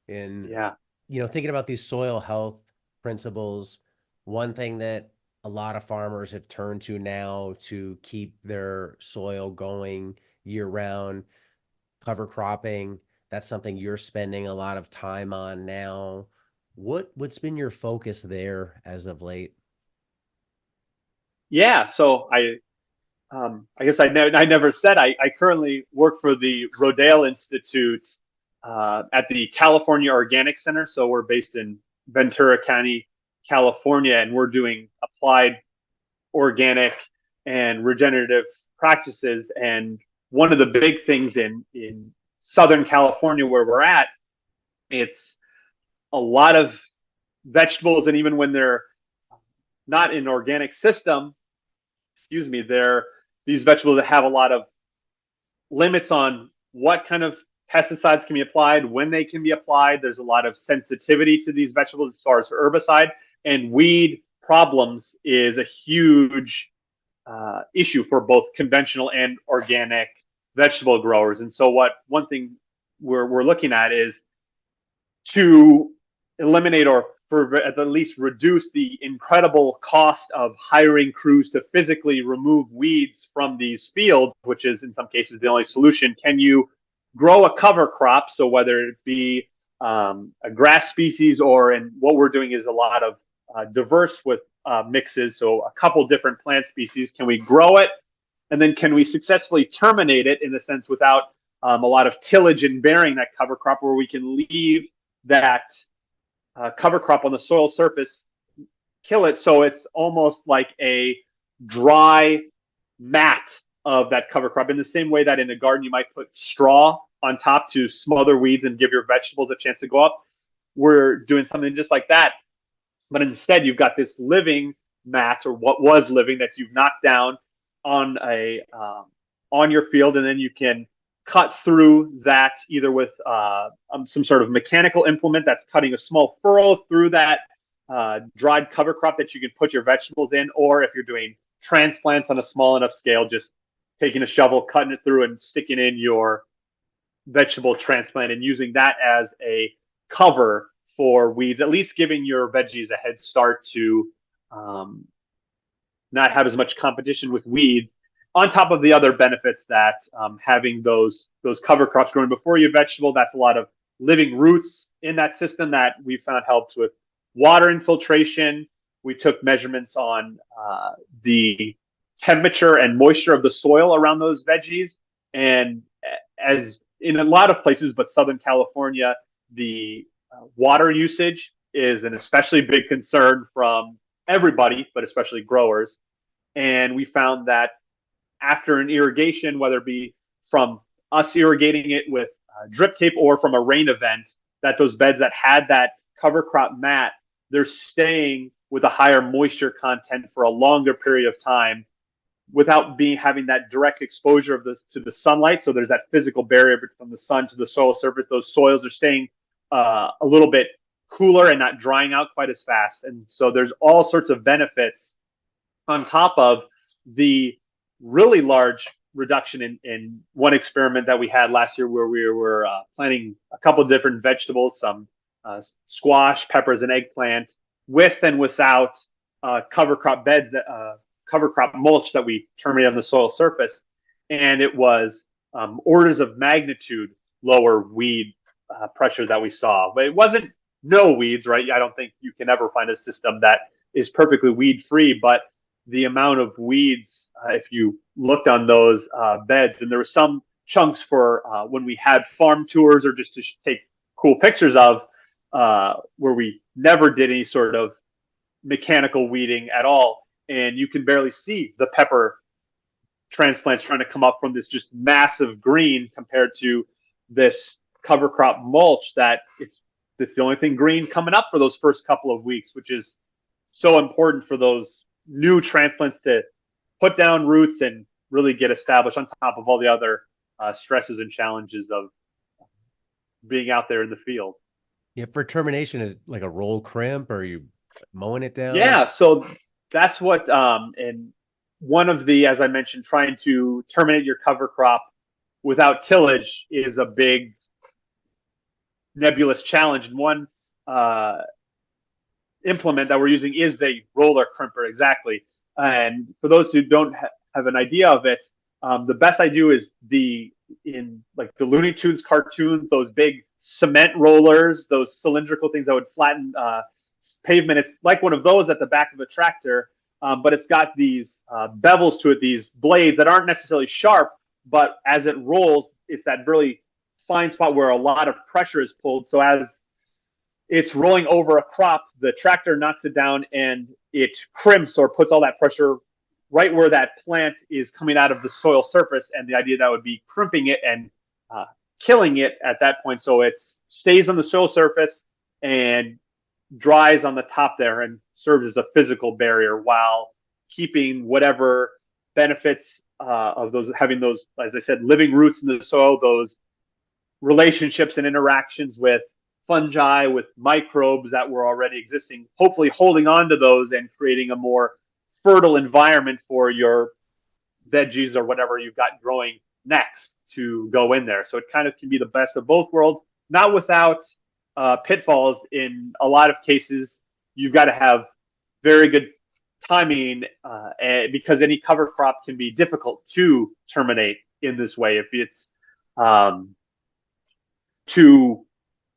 A: And,
B: Yeah.
A: thinking about these soil health principles, one thing that a lot of farmers have turned to now to keep their soil going year round, cover cropping, that's something you're spending a lot of time on now. What's been your focus there as of late?
B: Yeah. So I guess I never said I currently work for the Rodale Institute at the California Organic Center. So we're based in Ventura County, California, and we're doing applied organic and regenerative practices. And one of the big things in Southern California where we're at, it's a lot of vegetables, and even when they're not in organic system, excuse me, they're these vegetables that have a lot of limits on what kind of pesticides can be applied, when they can be applied. There's a lot of sensitivity to these vegetables as far as herbicide, and weed problems is a huge issue for both conventional and organic vegetable growers. And so one thing we're looking at is to eliminate, or for at the least reduce, the incredible cost of hiring crews to physically remove weeds from these fields, which is in some cases the only solution. Can you grow a cover crop? So whether it be a grass species, or, and what we're doing is a lot of diverse with mixes, so a couple different plant species. Can we grow it? And then can we successfully terminate it, in a sense, without a lot of tillage and burying that cover crop, where we can leave that cover crop on the soil surface, kill it, so it's almost like a dry mat of that cover crop, in the same way that in a garden you might put straw on top to smother weeds and give your vegetables a chance to go up. We're doing something just like that, but instead you've got this living mat, or what was living, that you've knocked down on your field, and then you can cut through that either with some sort of mechanical implement that's cutting a small furrow through that dried cover crop that you can put your vegetables in, or if you're doing transplants on a small enough scale, just taking a shovel, cutting it through, and sticking in your vegetable transplant and using that as a cover for weeds, at least giving your veggies a head start to um, not have as much competition with weeds, on top of the other benefits that having those cover crops growing before your vegetable. That's a lot of living roots in that system that we found helps with water infiltration. We took measurements on the temperature and moisture of the soil around those veggies, and as in a lot of places, but Southern California, the water usage is an especially big concern from everybody, but especially growers. And we found that after an irrigation, whether it be from us irrigating it with drip tape or from a rain event, that those beds that had that cover crop mat, they're staying with a higher moisture content for a longer period of time without being having that direct exposure of to the sunlight. So there's that physical barrier from the sun to the soil surface. Those soils are staying a little bit cooler and not drying out quite as fast. And so there's all sorts of benefits on top of the really large reduction in one experiment that we had last year where we were planting a couple of different vegetables, some squash, peppers, and eggplant, with and without cover crop beds that cover crop mulch that we terminated on the soil surface. And it was orders of magnitude lower weed pressure that we saw. But it wasn't no weeds, right? I don't think you can ever find a system that is perfectly weed free, but the amount of weeds, if you looked on those beds, and there were some chunks for when we had farm tours or just to take cool pictures of, where we never did any sort of mechanical weeding at all. And you can barely see the pepper transplants trying to come up from this just massive green compared to this cover crop mulch that it's the only thing green coming up for those first couple of weeks, which is so important for those new transplants to put down roots and really get established on top of all the other stresses and challenges of being out there in the field.
A: Yeah, for termination, is it like a roll crimp, or are you mowing it down?
B: Yeah, so that's what, and one of the, as I mentioned, trying to terminate your cover crop without tillage is a big nebulous challenge. And one implement that we're using is the roller crimper, exactly. And for those who don't have an idea of it, the best I do is in like the Looney Tunes cartoons, those big cement rollers, those cylindrical things that would flatten pavement. It's like one of those at the back of a tractor, but it's got these bevels to it, these blades that aren't necessarily sharp, but as it rolls, it's that really fine spot where a lot of pressure is pulled. So as it's rolling over a crop, the tractor knocks it down and it crimps or puts all that pressure right where that plant is coming out of the soil surface. And the idea that would be crimping it and killing it at that point. So it stays on the soil surface and dries on the top there and serves as a physical barrier while keeping whatever benefits of those, having those, as I said, living roots in the soil, those relationships and interactions with fungi, with microbes that were already existing, hopefully holding on to those and creating a more fertile environment for your veggies or whatever you've got growing next to go in there. So it kind of can be the best of both worlds, not without pitfalls. In a lot of cases, you've got to have very good timing because any cover crop can be difficult to terminate in this way. If it's too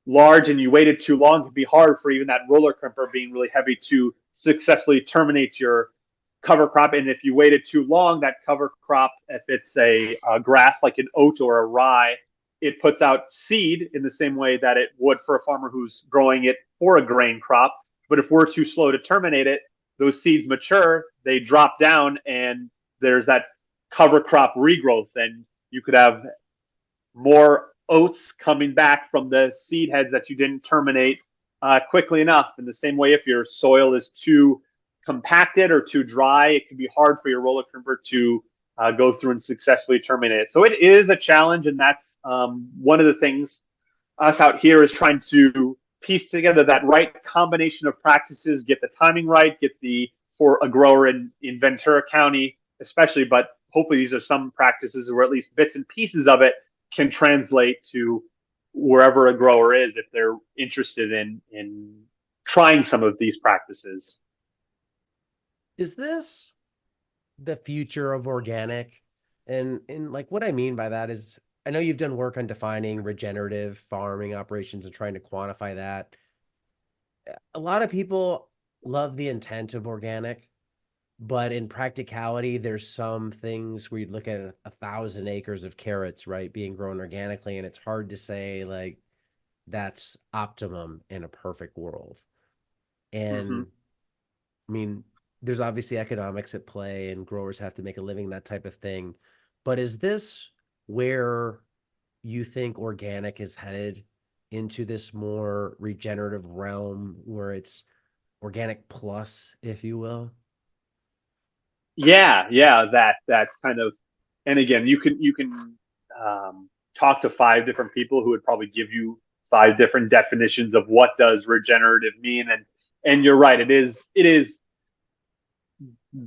B: large and you waited too long, it could be hard for even that roller crimper being really heavy to successfully terminate your cover crop. And if you waited too long, that cover crop, if it's a grass like an oat or a rye, it puts out seed in the same way that it would for a farmer who's growing it for a grain crop. But if we're too slow to terminate it, those seeds mature, they drop down, and there's that cover crop regrowth. And you could have more oats coming back from the seed heads that you didn't terminate quickly enough. In the same way, if your soil is too compacted or too dry, it can be hard for your roller crimper to go through and successfully terminate it. So it is a challenge, and that's one of the things us out here is trying to piece together that right combination of practices, get the timing right, get for a grower in Ventura County especially, but hopefully these are some practices or at least bits and pieces of it can translate to wherever a grower is if they're interested in trying some of these practices.
A: Is this the future of organic? And like what I mean by that is I know you've done work on defining regenerative farming operations and trying to quantify that. A lot of people love the intent of organic, but in practicality, there's some things where you look at 1,000 acres of carrots, right, being grown organically, and it's hard to say like that's optimum in a perfect world.
B: Mm-hmm.
A: And I mean, there's obviously economics at play and growers have to make a living, that type of thing. But is this where you think organic is headed, into this more regenerative realm where it's organic plus, if you will?
B: Yeah, yeah, that kind of, and again, you can talk to five different people who would probably give you five different definitions of what does regenerative mean, and you're right, it is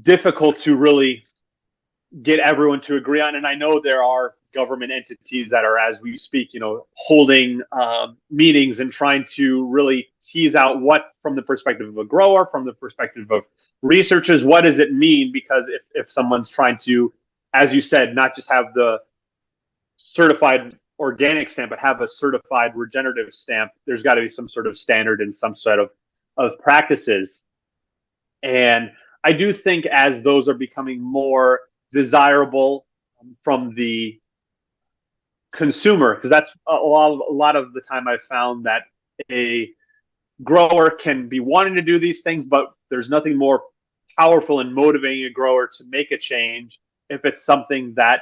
B: difficult to really get everyone to agree on. And I know there are government entities that are, as we speak, holding meetings and trying to really tease out what, from the perspective of a grower, from the perspective of researchers, what does it mean? Because if someone's trying to, as you said, not just have the certified organic stamp, but have a certified regenerative stamp, there's got to be some sort of standard and some sort of practices. And I do think as those are becoming more desirable from the consumer, because that's a lot of the time I've found that a grower can be wanting to do these things, but there's nothing more powerful in motivating a grower to make a change if it's something that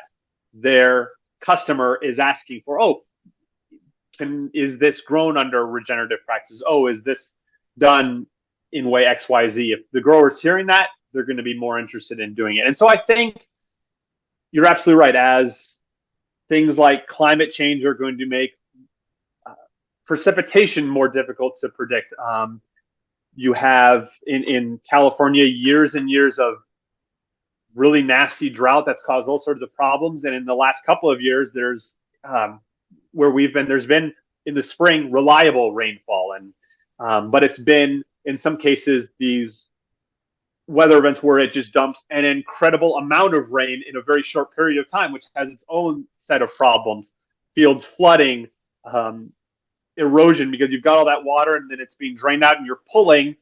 B: their customer is asking for. Oh, is this grown under regenerative practices? Oh, is this done in way XYZ? If the grower's hearing that, they're going to be more interested in doing it. And so I think you're absolutely right. As things like climate change are going to make uh, precipitation more difficult to predict. You have in California years and years of really nasty drought that's caused all sorts of problems. And in the last couple of years, um, there's been in the spring reliable rainfall, and but it's been in some cases these weather events where it just dumps an incredible amount of rain in a very short period of time, which has its own set of problems, fields flooding, um, erosion, because you've got all that water and then it's being drained out and you're pulling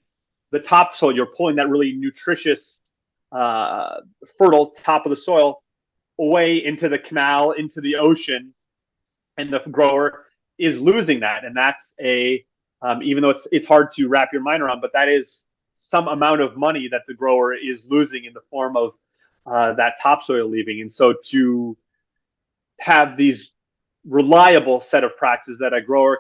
B: the topsoil, you're pulling that really nutritious, uh, fertile top of the soil away into the canal, into the ocean, and the grower is losing that. And that's even though it's hard to wrap your mind around, but that is some amount of money that the grower is losing in the form of that topsoil leaving. And so to have these reliable set of practices that a grower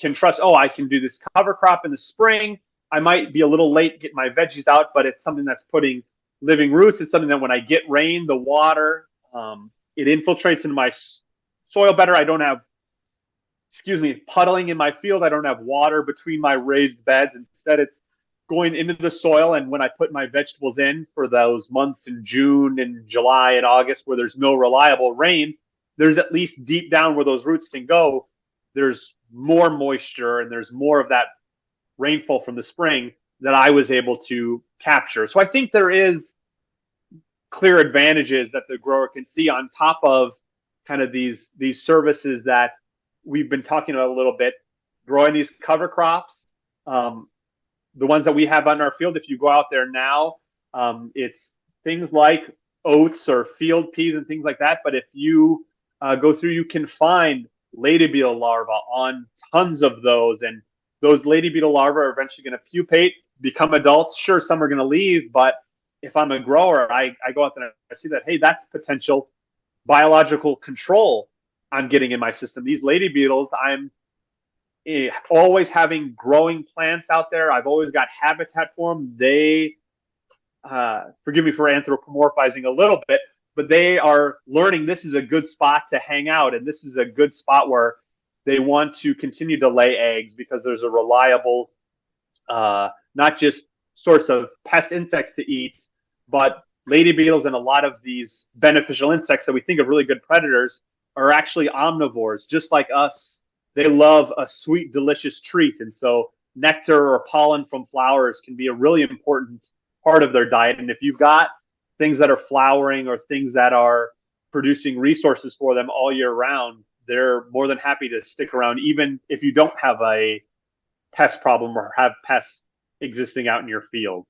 B: can trust. Oh, I can do this cover crop in the spring. I might be a little late getting my veggies out, but it's something that's putting living roots. It's something that when I get rain, the water, it infiltrates into my soil better. I don't have, puddling in my field. I don't have water between my raised beds. Instead, it's going into the soil. And when I put my vegetables in for those months in June and July and August where there's no reliable rain, there's at least deep down where those roots can go, there's more moisture and there's more of that rainfall from the spring that I was able to capture. So I think there is clear advantages that the grower can see on top of kind of these services that we've been talking about a little bit, growing these cover crops. The ones that we have on our field, if you go out there now, it's things like oats or field peas and things like that. But if you go through, you can find lady beetle larvae on tons of those. And those lady beetle larvae are eventually going to pupate, become adults. Sure, some are going to leave, but if I'm a grower, I go out there and I see that, hey, that's potential biological control I'm getting in my system. These lady beetles, I'm always having growing plants out there. I've always got habitat for them. They, forgive me for anthropomorphizing a little bit, but they are learning this is a good spot to hang out. And this is a good spot where they want to continue to lay eggs because there's a reliable, not just source of pest insects to eat, but lady beetles and a lot of these beneficial insects that we think of really good predators are actually omnivores, just like us. They love a sweet, delicious treat. And so nectar or pollen from flowers can be a really important part of their diet. And if you've got things that are flowering or things that are producing resources for them all year round, they're more than happy to stick around, even if you don't have a pest problem or have pests existing out in your field.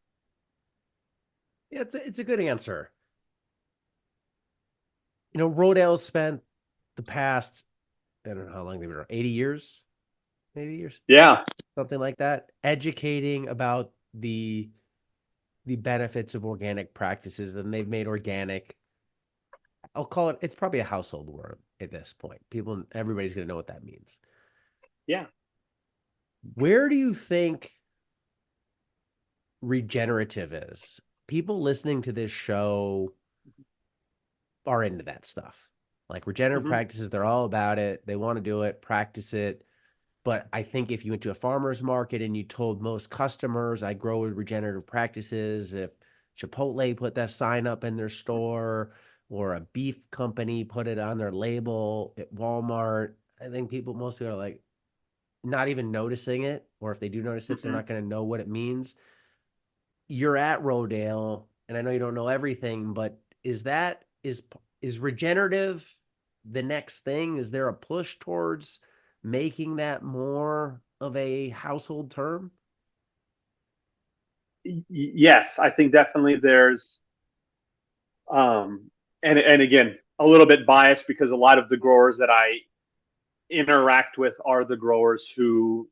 A: Yeah, it's a good answer. Rodale spent the past, I don't know how long they've been around, 80 years, maybe years,
B: Yeah.
A: something like that, educating about the benefits of organic practices, and they've made organic, I'll call it, it's probably a household word at this point. Everybody's going to know what that means.
B: Yeah.
A: Where do you think regenerative is? People listening to this show are into that stuff. Like regenerative
B: Mm-hmm.
A: practices, they're all about it. They want to do it, practice it. But I think if you went to a farmer's market and you told most customers, I grow with regenerative practices, if Chipotle put that sign up in their store or a beef company put it on their label at Walmart, I think most people are like not even noticing it. Or if they do notice it, they're
B: Mm-hmm.
A: not going to know what it means. You're at Rodale, and I know you don't know everything, but is regenerative the next thing? Is there a push towards making that more of a household term?
B: Yes, I think definitely there's, um, and again, a little bit biased because a lot of the growers that I interact with are the growers who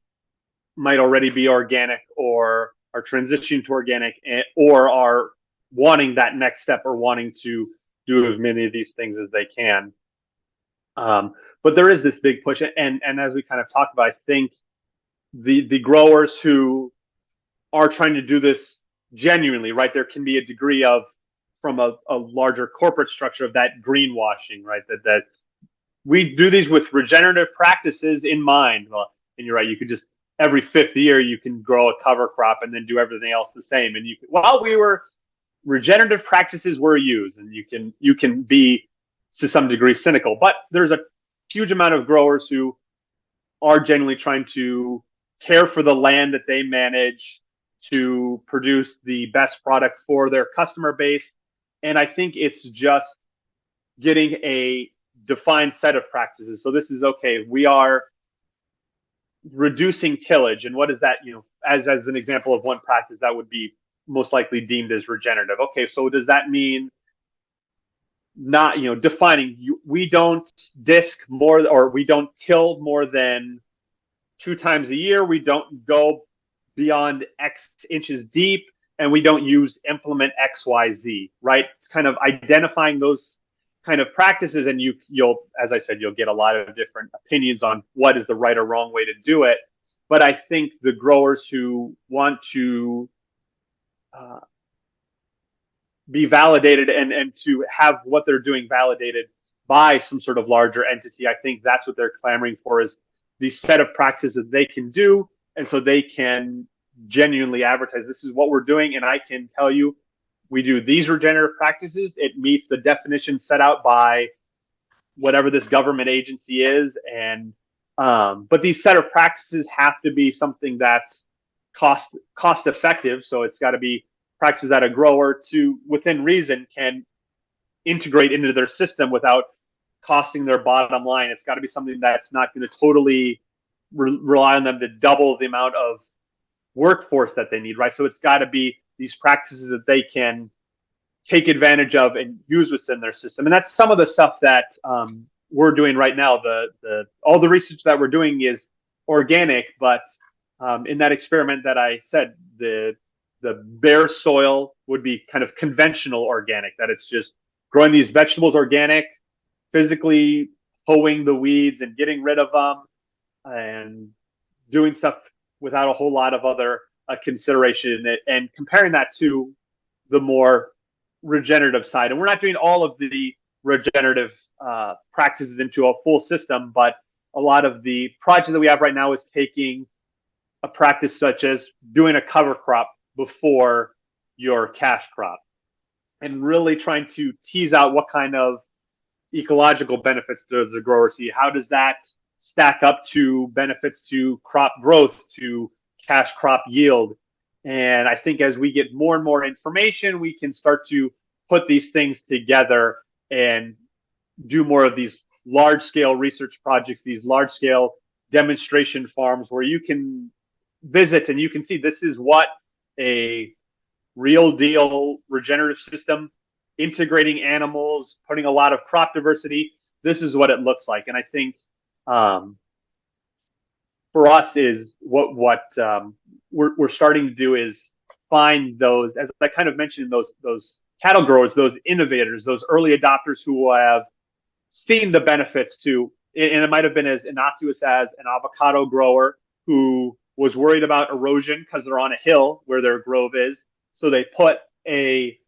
B: might already be organic or are transitioning to organic, or are wanting that next step or wanting to do as many of these things as they can. But there is this big push, and as we kind of talked about, I think the growers who are trying to do this genuinely, right? There can be a degree of, from a larger corporate structure, of that greenwashing, right? That we do these with regenerative practices in mind. Well, and you're right, you could just every fifth year you can grow a cover crop and then do everything else the same. And we were regenerative practices were used, and you can be to some degree cynical, but there's a huge amount of growers who are genuinely trying to care for the land that they manage to produce the best product for their customer base. And I think it's just getting a defined set of practices. So this is okay. We are reducing tillage. And what is that, as an example of one practice that would be most likely deemed as regenerative? Okay, so does that mean not, defining, we don't disc more, or we don't till more than 2 times a year. We don't go beyond X inches deep, and we don't use implement XYZ, right? Kind of identifying those kind of practices, and you'll, as I said, you'll get a lot of different opinions on what is the right or wrong way to do it. But I think the growers who want to uh, be validated, and to have what they're doing validated by some sort of larger entity, I think that's what they're clamoring for, is the set of practices that they can do. And so they can genuinely advertise, this is what we're doing. And I can tell you, we do these regenerative practices. It meets the definition set out by whatever this government agency is. And, but these set of practices have to be something that's cost effective. So it's got to be practices that a grower, to within reason, can integrate into their system without costing their bottom line. It's got to be something that's not going to totally rely on them to double the amount of workforce that they need, right? So it's got to be these practices that they can take advantage of and use within their system. And that's some of the stuff that we're doing right now. All the research that we're doing is organic, but in that experiment that I said, the bare soil would be kind of conventional organic, that it's just growing these vegetables organic, physically hoeing the weeds and getting rid of them, and doing stuff without a whole lot of other consideration, and comparing that to the more regenerative side. And we're not doing all of the regenerative practices into a full system, but a lot of the projects that we have right now is taking a practice such as doing a cover crop before your cash crop, and really trying to tease out what kind of ecological benefits does the grower see? How does that stack up to benefits to crop growth, to cash crop yield? And I think as we get more and more information, we can start to put these things together and do more of these large scale research projects, these large scale demonstration farms where you can visit and you can see this is what a real deal regenerative system, integrating animals, putting a lot of crop diversity. This is what it looks like. And I think um, for us is what we're starting to do is find those, as I kind of mentioned, those cattle growers, those innovators, those early adopters who have seen the benefits to, and it might have been as innocuous as an avocado grower who was worried about erosion because they're on a hill where their grove is. So they put a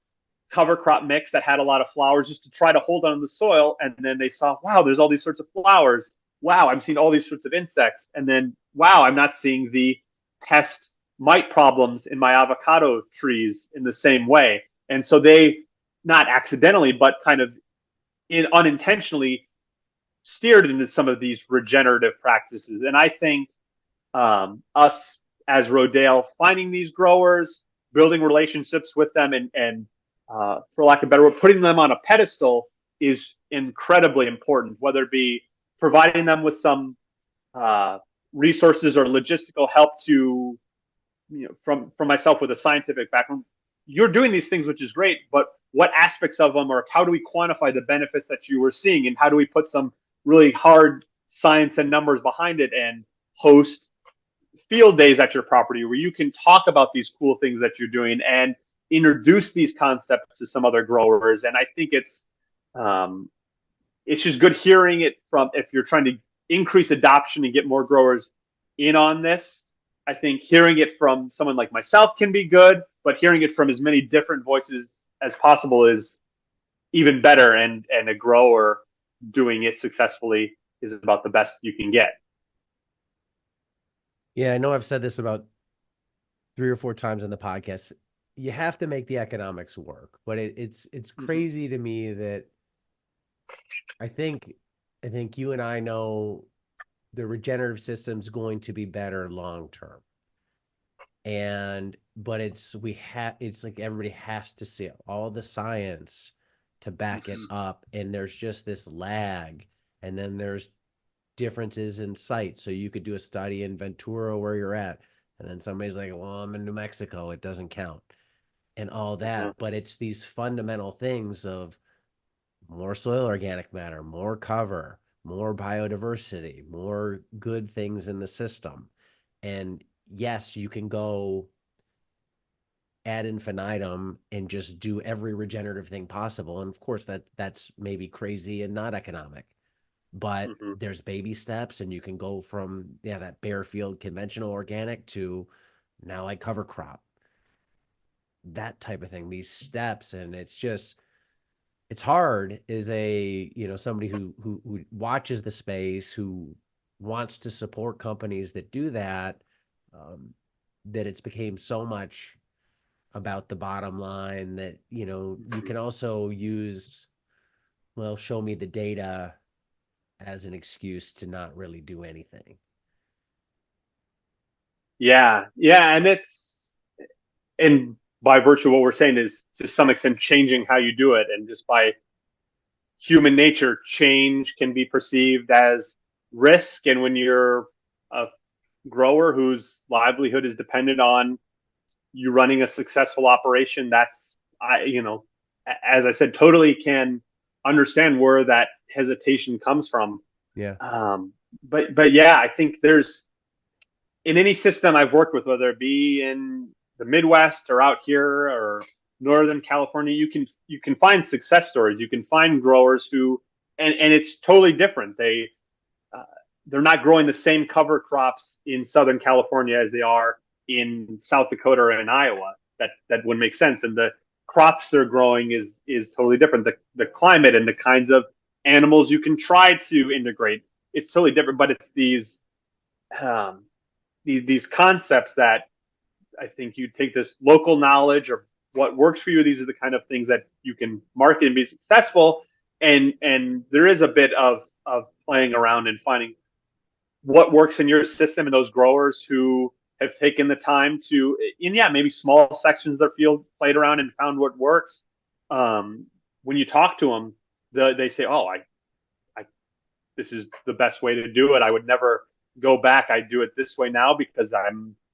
B: cover crop mix that had a lot of flowers just to try to hold on to the soil. And then they saw, wow, there's all these sorts of flowers. Wow, I'm seeing all these sorts of insects. And then, wow, I'm not seeing the pest mite problems in my avocado trees in the same way. And so they, not accidentally, but kind of unintentionally steered into some of these regenerative practices. And I think us as Rodale finding these growers, building relationships with them, and for lack of a better word, putting them on a pedestal is incredibly important, whether it be providing them with some resources or logistical help to, from myself with a scientific background, you're doing these things, which is great, but what aspects of them, or how do we quantify the benefits that you were seeing, and how do we put some really hard science and numbers behind it and host field days at your property where you can talk about these cool things that you're doing and introduce these concepts to some other growers. And I think it's just good hearing it from, if you're trying to increase adoption and get more growers in on this. I think hearing it from someone like myself can be good, but hearing it from as many different voices as possible is even better. And a grower doing it successfully is about the best you can get.
A: Yeah, I know I've said this about 3 or 4 times in the podcast. You have to make the economics work, but it's crazy to me that I think you and I know the regenerative system's going to be better long term. And but it's like everybody has to see all the science to back it up, and there's just this lag, and then there's differences in sites. So you could do a study in Ventura where you're at, and then somebody's like, well, I'm in New Mexico, it doesn't count, and all that. But it's these fundamental things of more soil organic matter, more cover, more biodiversity, more good things in the system. And yes, you can go ad infinitum and just do every regenerative thing possible. And of course that's maybe crazy and not economic. But
B: Mm-hmm.
A: there's baby steps, and you can go from that bare field conventional organic to now I cover crop. That type of thing, these steps, and it's hard as a somebody who watches the space, who wants to support companies that do that, that it's became so much about the bottom line that you can also use, well, show me the data as an excuse to not really do anything.
B: Yeah, yeah, and by virtue of what we're saying is to some extent changing how you do it, and just by human nature, change can be perceived as risk. And when you're a grower whose livelihood is dependent on you running a successful operation, that's, as I said, totally can understand where that hesitation comes from.
A: Yeah.
B: But yeah, I think there's, in any system I've worked with, whether it be in the Midwest or out here or Northern California, you can find success stories. You can find growers who, and it's totally different. They're not growing the same cover crops in Southern California as they are in South Dakota or in Iowa. That wouldn't make sense. And the crops they're growing is totally different. The climate and the kinds of animals you can try to integrate, it's totally different. But it's these concepts that I think you take this local knowledge or what works for you. These are the kind of things that you can market and be successful. and there is a bit of playing around and finding what works in your system, and those growers who have taken the time to, and yeah, maybe small sections of their field played around and found what works. When you talk to them, they say, "Oh, I, this is the best way to do it. I would never go back. I do it this way now because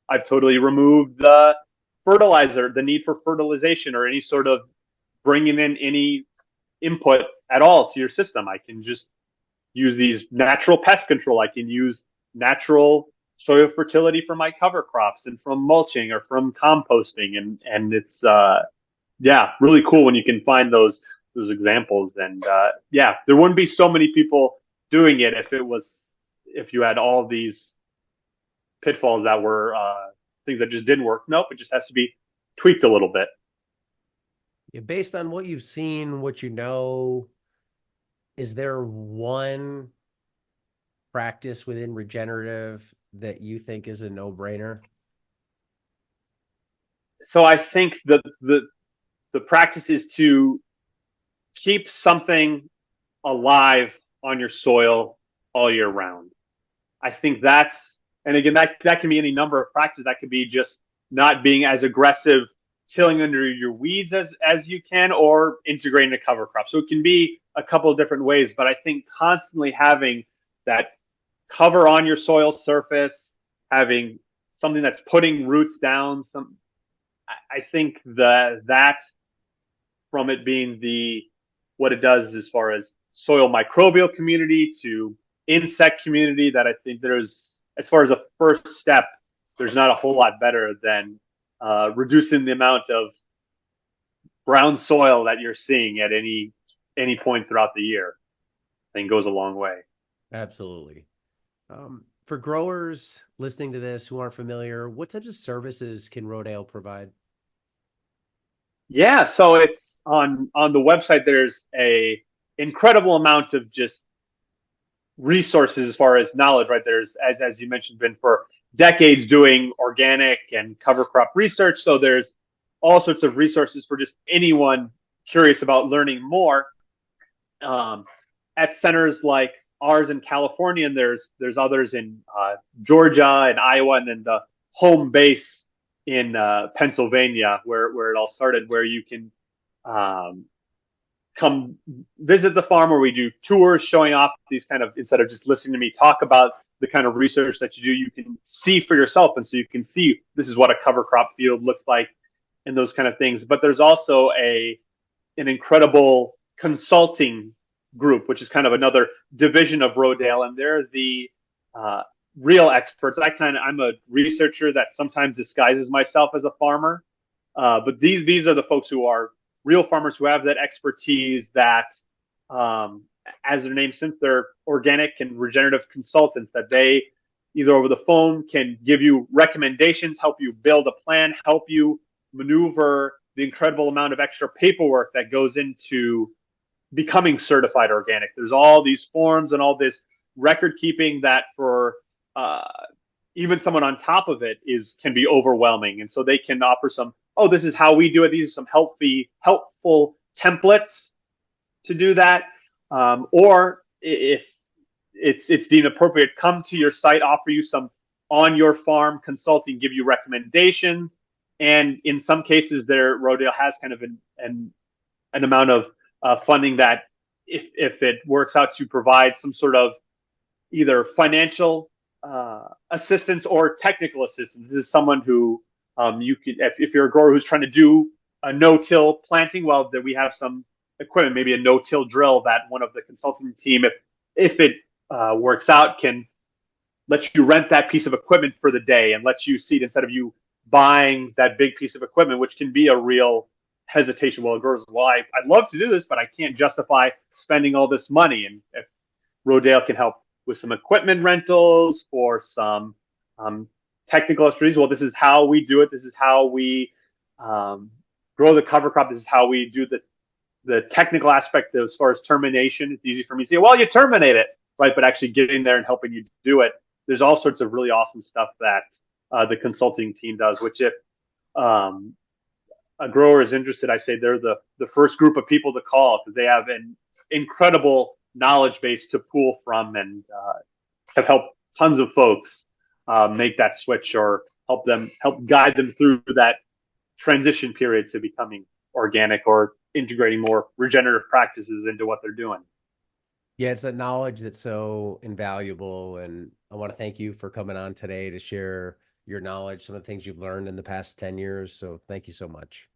B: I've totally removed the fertilizer, the need for fertilization or any sort of bringing in any input at all to your system. I can just use these natural pest control. I can use natural soil fertility for my cover crops and from mulching or from composting. And it's, yeah, really cool when you can find those examples. And, yeah, there wouldn't be so many people doing it if you had all these pitfalls that were, things that just didn't work. Nope. It just has to be tweaked a little bit.
A: Yeah, based on what you've seen, what you know, is there one practice within regenerative that you think is a no-brainer?
B: So I think the practice is to keep something alive on your soil all year round. I think that's, and again, that can be any number of practices. That could be just not being as aggressive tilling under your weeds as you can, or integrating a cover crop. So it can be a couple of different ways, but I think constantly having that cover on your soil surface, having something that's putting roots down, I think that from it being what it does as far as soil microbial community to insect community, that I think there's, as far as a first step, there's not a whole lot better than reducing the amount of brown soil that you're seeing at any point throughout the year. I think goes a long way.
A: Absolutely. For growers listening to this who aren't familiar, what types of services can Rodale provide?
B: Yeah, so it's on the website. There's a incredible amount of just resources as far as knowledge, right? There's, as you mentioned, been for decades doing organic and cover crop research. So there's all sorts of resources for just anyone curious about learning more. Um, at centers like ours in California, and there's others in Georgia and Iowa, and then the home base in Pennsylvania, where it all started, where you can um, come visit the farm, where we do tours showing off these kind of, instead of just listening to me talk about the kind of research that you do, you can see for yourself. And so you can see this is what a cover crop field looks like and those kind of things. But there's also an incredible consulting group, which is kind of another division of Rodale, and they're the real experts. I'm a researcher that sometimes disguises myself as a farmer, but these are the folks who are real farmers who have that expertise. That, as their name, since they're organic and regenerative consultants, that they either over the phone can give you recommendations, help you build a plan, help you maneuver the incredible amount of extra paperwork that goes into becoming certified organic. There's all these forms and all this record keeping that for uh, even someone on top of it can be overwhelming. And so they can offer some, oh, this is how we do it. These are some helpful templates to do that. Or if it's deemed appropriate, come to your site, offer you some on your farm consulting, give you recommendations. And in some cases, Rodale has kind of an amount of funding that, if it works out, to provide some sort of either financial assistance or technical assistance. This is someone who, you could, if you're a grower who's trying to do a no-till planting, well, that we have some equipment, maybe a no-till drill that one of the consulting team, if it works out, can let you rent that piece of equipment for the day and let you seed instead of you buying that big piece of equipment, which can be a real hesitation. Well, growers, well, I'd love to do this, but I can't justify spending all this money. And if Rodale can help with some equipment rentals or some technical expertise, well, this is how we do it. This is how we grow the cover crop. This is how we do the technical aspect as far as termination. It's easy for me to say, well, you terminate it, right? But actually getting there and helping you do it, there's all sorts of really awesome stuff that the consulting team does, which if a grower is interested, I say they're the first group of people to call, because they have an incredible knowledge base to pull from, and have helped tons of folks make that switch, or help guide them through that transition period to becoming organic or integrating more regenerative practices into what they're doing.
A: Yeah, it's a knowledge that's so invaluable. And I want to thank you for coming on today to share your knowledge, some of the things you've learned in the past 10 years. So thank you so much.